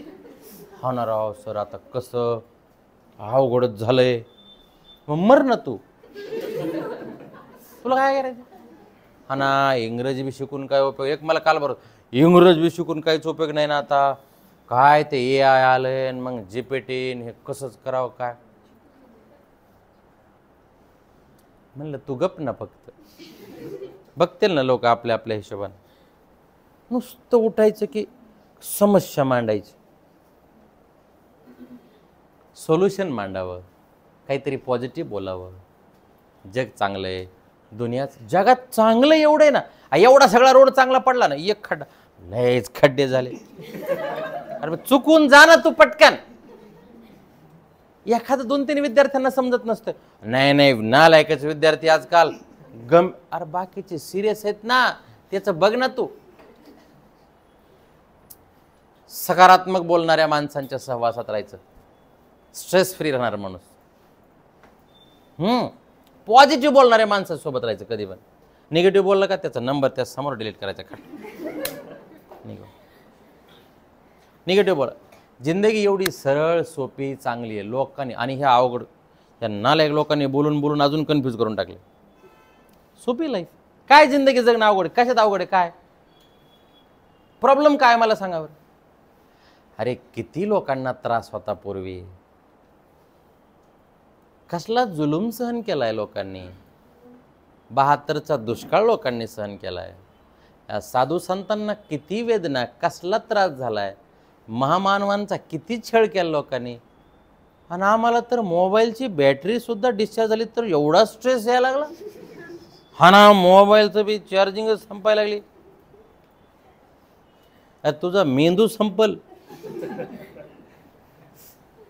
हा ना राव सर, आता कसं अवघडच झालंय. मग मर ना तू, तुला काय करायचं. हा ना, इंग्रजी बी शिकून काय उपयोग. एक मला काल बरोबर, इंग्रजी बी शिकून काहीच उपयोग नाही ना आता. काय ते AI आलंय, मग GPT, हे कसंच करावं काय. म्हणलं तू गप ना, फक्त बघतील ना लोक आपल्या आपल्या हिशोबाने. नुसतं उठायचं की समस्या मांडायची, सोल्युशन मांडावं, काहीतरी पॉझिटिव्ह बोलावं. जग चांगलं आहे, जगात चांगलं एवढं आहे ना. एवढा सगळा रोड चांगला पडला ना, एक खड्डा, लयच खड्डे झाले. अरे चुकून जा ना तू पटकन. एखादं 2-3 विद्यार्थ्यांना समजत नसतं. नाही नालायकाचे विद्यार्थी आजकाल अरे बाकीचे सिरियस आहेत ना, त्याचं बघ ना तू. सकारात्मक बोलणाऱ्या माणसांच्या सहवासात राहायचं, स्ट्रेस फ्री राहणार माणूस. पॉझिटिव्ह बोलणाऱ्या माणसासोबत राहायचं कधी पण. निगेटिव्ह बोललं का त्याचा नंबर त्या समोर डिलीट करायचा. निगेटिव्ह बोला. जिंदगी एवढी सरळ सोपी चांगली आहे लोकांनी, आणि ह्या अवघड या नालायक लोकांनी बोलून अजून कन्फ्यूज करून टाकले. सोपी लाईफ काय, जिंदगी जगणं अवघड. कशात अवघड आहे, काय प्रॉब्लेम काय मला सांगा बरं. अरे किती लोकांना त्रास होता पूर्वी, कसला जुलूम सहन केलाय लोकांनी. 72चा दुष्काळ लोकांनी सहन केलाय. या साधू संतांना किती वेदना, कसला त्रास झालाय. महामानवांचा किती छळ केला लोकांनी. आणि आम्हाला तर मोबाईलची बॅटरी सुद्धा डिस्चार्ज झाली तर एवढा स्ट्रेस यायला लागला. हा ना, मोबाईलचं बी चार्जिंगच संपायला लागली. तुझा मेंदू संपल.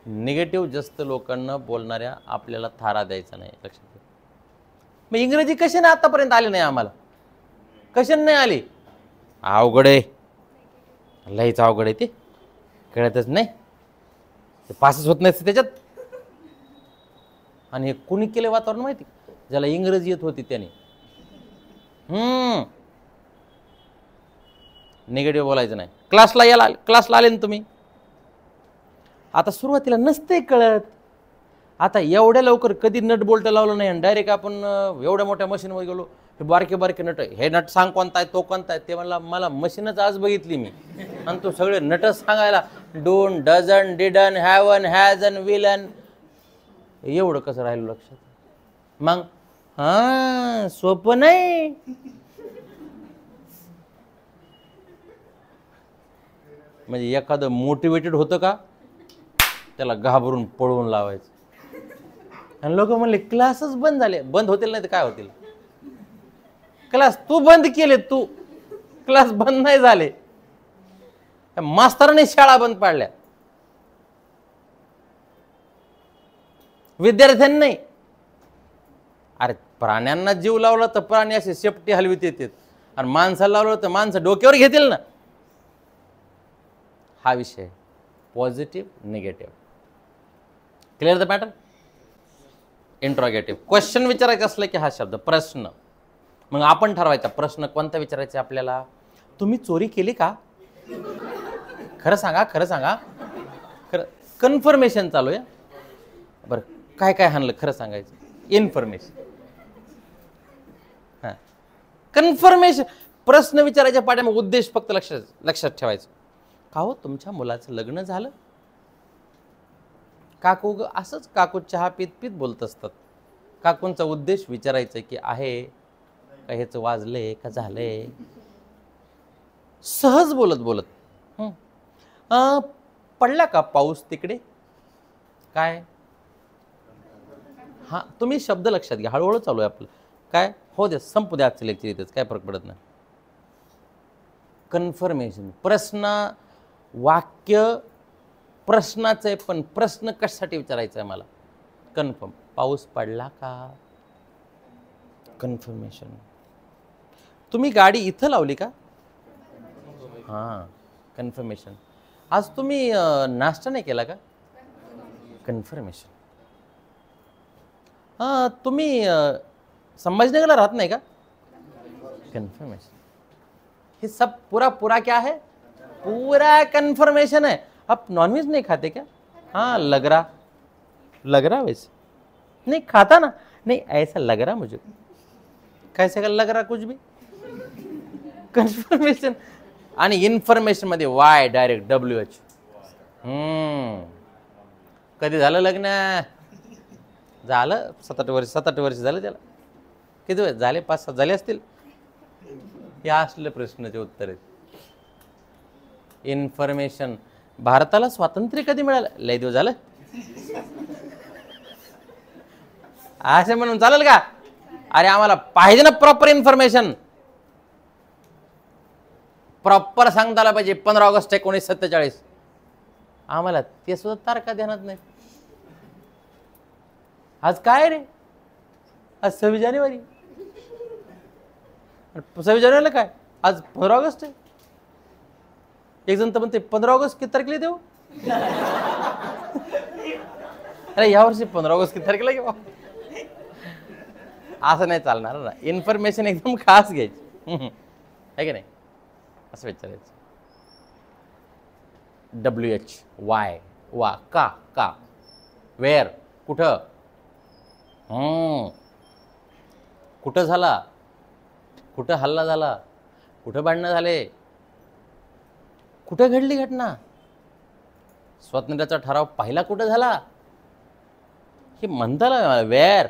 निगेटिव्ह जास्त लोकांना बोलणाऱ्या आपल्याला थारा द्यायचा नाही, लक्षात घ्या. मग इंग्रजी कशाने आतापर्यंत आली नाही आम्हाला, कशाने नाही आली. अवघड आहे, लयच अवघड आहे. ते कळतच नाही, ते पासच होत नाही त्याच्यात. आणि हे कोणी केले वातावरण माहिती, ज्याला इंग्रजी येत होती त्याने. निगेटिव्ह बोलायचं नाही. क्लासला आले ना तुम्ही, आता सुरुवातीला नसते कळत. आता एवढ्या लवकर कधी नट बोल्ट लावलं नाही आणि डायरेक्ट आपण एवढ्या मोठ्या मशीनवर गेलो. हे बारके नट, हे नट सांग कोणता आहे, तो कोणता आहे. ते मला मशीनच आज बघितली मी, आणि तो सगळे नटच सांगायला. Don't, doesn't, didn't, haven't, hasn't, विलन. एवढं कसं राहिलं लक्षात. मग सोपं नाही. म्हणजे एखादं मोटिवेटेड होतं का त्याला घाबरून पळवून लावायचं. आणि लोक म्हणले क्लासच बंद झाले. बंद होतील नाही तर काय होतील. क्लास तू बंद केले, तू क्लास बंद नाही झाले. मास्तरांनी शाळा बंद पाडल्या, विद्यार्थ्यांनी नाही. अरे प्राण्यांना जीव लावला तर प्राणी असे शेपटी हलवीत येतात, आणि माणसाला लावलं तर माणसं डोक्यावर घेतील ना. हा विषय positive negative. Clear the matter. Interrogative question विचारायचं असलं की हा शब्द प्रश्न. मग आपण ठरवायचा प्रश्न कोणता विचारायचा आपल्याला. तुम्ही चोरी केली का, खरं सांगा, खरं सांगा. खरं कन्फर्मेशन चालू आहे. बरं काय काय हाणलं खरं सांगायचं. इन्फॉर्मेशन. हां कन्फर्मेशन. प्रश्न विचारायच्या पाठीमागे उद्देश फक्त लक्षात ठेवायचं. का हो तुमच्या मुलाचं लग्न झालं. काकू असंच काकू चहा पीत पीत बोलत असतात. काकूंचा उद्देश विचारायचं की आहे का, ह्याचं वाजले का झालंय. सहज बोलत बोलत पडला का पाऊस तिकडे. काय हा तुम्ही शब्द लक्षात घ्या. हळूहळू चालू आहे आपलं. काय हो द्या, संपू द्या आजचं लेक्चर इथेच, काय फरक पडत नाही. कन्फर्मेशन. प्रश्न वाक्य प्रश्नाचं आहे, पण प्रश्न कशासाठी विचारायचा आहे मला. कन्फर्म. पाऊस पडला का. कन्फर्मेशन. तुम्ही गाडी इथं लावली का. हां कन्फर्मेशन. आज तुम्ही नाश्ता नाही केला का. कन्फर्मेशन. हां तुम्ही संभाजीनगरला राहत नाही का. कन्फर्मेशन. ये सब पूरा क्या है, पूरा कन्फर्मेशन है. आप नॉनवेज नहीं खाते क्या. हाँ लग रहा वैसे. नहीं खाता ना. नहीं ऐसा लग रहा मुझे. कैसे का लग रहा कुछ भी. कन्फर्मेशन. आणि इन्फॉर्मेशन मध्ये वाय डायरेक्ट WH. कधी झालं लग्न. झालं 7-8 वर्ष झालं त्याला. किती वेळ झाले. 5-7 झाले असतील. हे असले प्रश्नाचे उत्तर आहेत. इन्फॉर्मेशन. भारताला स्वातंत्र्य कधी मिळालं. लय दिवस झालं. असे म्हणून चालेल का. अरे आम्हाला पाहिजे ना प्रॉपर इन्फॉर्मेशन. प्रॉपर सांगता आला पाहिजे. 15 ऑगस्ट 1947. आम्हाला ते सुद्धा तारखा ध्यानात नाही. आज काय रे. आज 26 जानेवारी. 26 जानेवारीला काय. आज 15 ऑगस्ट आहे. एक जण तर म्हणते 15 ऑगस्ट किती तारखेला देऊ. अरे यावर्षी 15 ऑगस्ट किती तारखेला घेऊ. असं नाही चालणार ना. इन्फॉर्मेशन एकदम खास घ्यायची आहे की नाही. असं विचारायचं. WH वाय वा का वेअर कुठं. कुठं झाला. कुठं हल्ला झाला. कुठं भांडणं झाले. कुठं घडली घटना. स्वातंत्र्याचा ठराव पहिला कुठं झाला. हे म्हणता ना. वेअर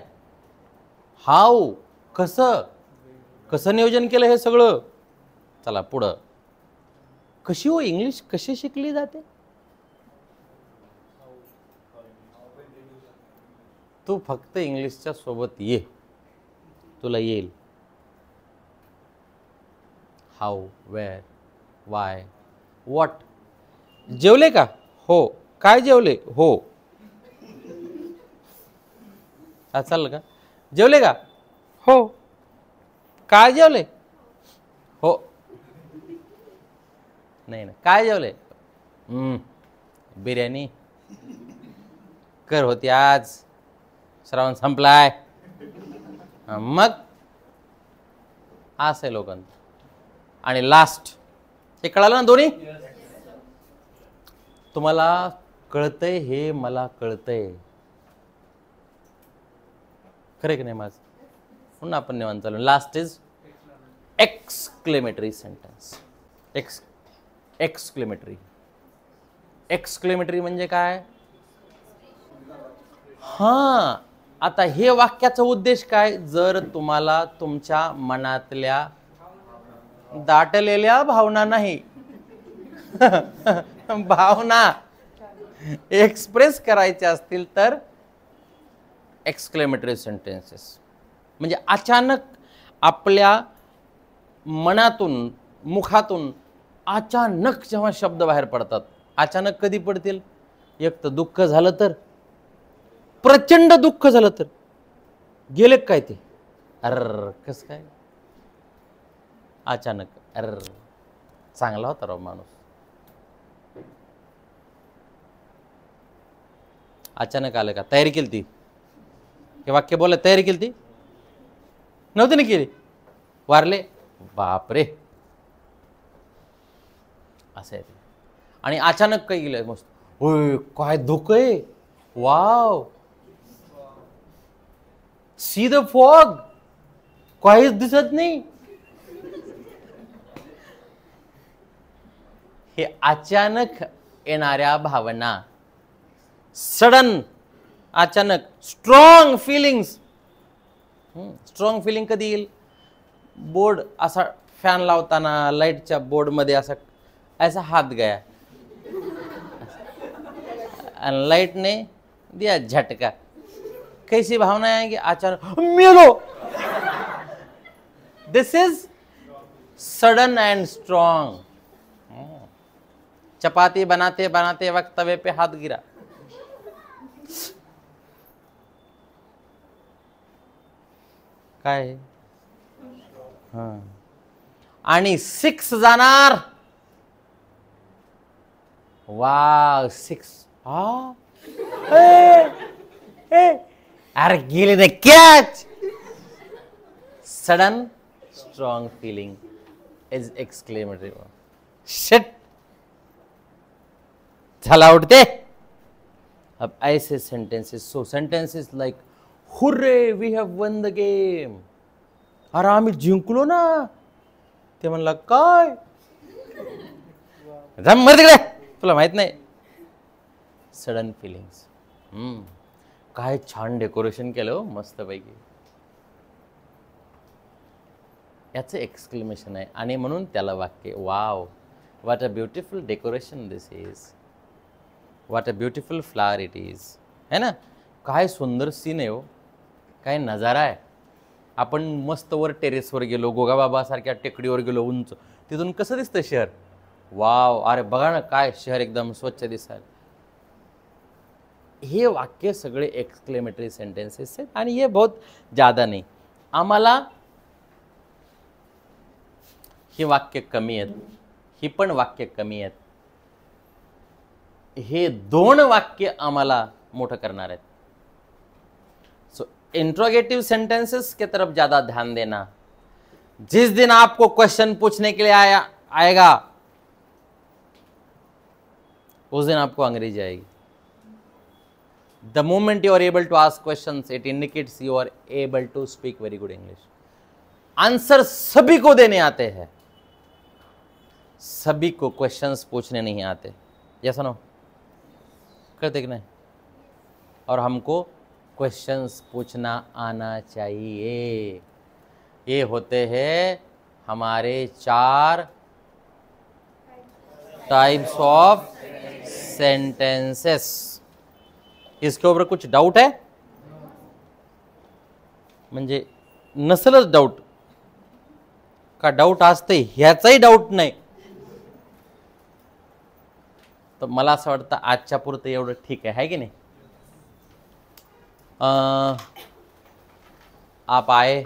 हाऊ कसं नियोजन केलं हे सगळं. चला पुढं. कशी हो इंग्लिश कशी शिकली जाते. तू फक्त इंग्लिशच्या सोबत ये, तुला येईल. How where why what. जेवले का. हो. काय जेवले. हो. चाललं का. जेवले का. हो. काय जेवले. हो. नाही ना. काय जेवले. बिर्याणी कर होती आज. श्रावण संपलाय. मग असं आहे लोकांचं. आणि लास्ट हे कळालं ना दोन्ही. तुम्हाला कळतंय हे मला कळतंय. खरे की नाही माझं. म्हणून आपण निवांत चालू. Last is exclamatory sentence. Exclamatory म्हणजे काय. हां आता हे वाक्याचा उद्देश काय. जर तुम्हाला तुमच्या मनातल्या दाटलेल्या भावना नाही भावना एक्सप्रेस करायच्या असतील तर एक्सक्लेमेटरी सेंटेन्सेस. म्हणजे अचानक आपल्या मनातून मुखातून अचानक जेव्हा शब्द बाहेर पडतात, अचानक कधी पडतील? एक तर दुःख झालं तर, प्रचंड दुःख झालं तर, गेले काय ते, अर कस काय अचानक, अर चांगला होता राव माणूस, अचानक आलं का? तयारी केली ती, हे वाक्य बोला, तयारी केली ती नव्हती ना केली, वारले, बापरे, असं आहे. आणि अचानक काही गेलं मस्त, होय काय धुकं आहे, वाव, सी द फॉग, काहीच दिसत नाही. हे अचानक येणाऱ्या भावना, सडन, अचानक, स्ट्रॉंग फिलिंग्स. स्ट्रॉंग फिलिंग कधी येईल? बोर्ड असा फॅन लावताना लाईटच्या बोर्डमध्ये असा ऐसा हाथ गया और लाइट ने दिया झटका, कैसी भावना है कि अचानक मेलो. दिस इज सडन एंड स्ट्रॉन्ग. चपाती बनाते बनाते वक्त तवे पे हाथ गिरा, काय? हां. आणि 6 जाणार, वाव 6, हा अरे गेले ना catch. Sudden strong feeling is exclamatory. Shit, झाला उठते. अब ऐसे sentences, so sentences like hurray we have won the game, अरे आम्ही जिंकलो ना. ते म्हणला काय, मर तिकडे, तुला माहित नाही. Sudden feelings. काय छान डेकोरेशन केलं हो, मस्त पैकी. याचं एक्सक्लेमेशन आहे. आणि म्हणून त्याला वाक्य, wow what a beautiful decoration this is, what a beautiful flower it is, है ना. काय सुंदर सीन आहे हो, काय नजारा आहे. आपण मस्त वर टेरेसवर गेलो, गोगाबाबा सारख्या टेकडीवर गेलो उंच, तिथून कसं दिसतं शहर, वाव, अरे बघा ना काय शहर एकदम स्वच्छ दिसायला. हे वाक्य सगळे एक्सक्लेमेटरी सेंटेन्सेस आहेत आणि हे बहुत ज्यादा नाही. आम्हाला ही वाक्य कमी आहेत, ही पण वाक्य कमी आहेत. हे 2 वाक्य आम्हाला मोठं करणार आहेत. सो इंट्रोगेटिव सेंटेंसेस के तरफ ज्यादा ध्यान देना. जिस दिन आपको क्वेश्चन पूछने के लिए आएगा उस दिन आपको अंग्रेजी आएगी. The moment you are able to ask questions, it indicates you are able to speak very good English. Answer सभी को देने आते हैं, सभी को क्वेश्चंस पूछने नहीं आते. या सुनो, करते कि नहीं? और हमको क्वेश्चंस पूछना आना चाहिए. ये होते हैं हमारे 4 टाइप्स ऑफ सेंटेंसेस. इसके ऊपर कुछ डाउट है? म्हणजे नसलच डाउट का? डाउट असते, ह्याचाही डाउट नाही. तर मला असं वाटतं आजच्या पुरतं एवढं ठीक आहे की नाही. आप आए,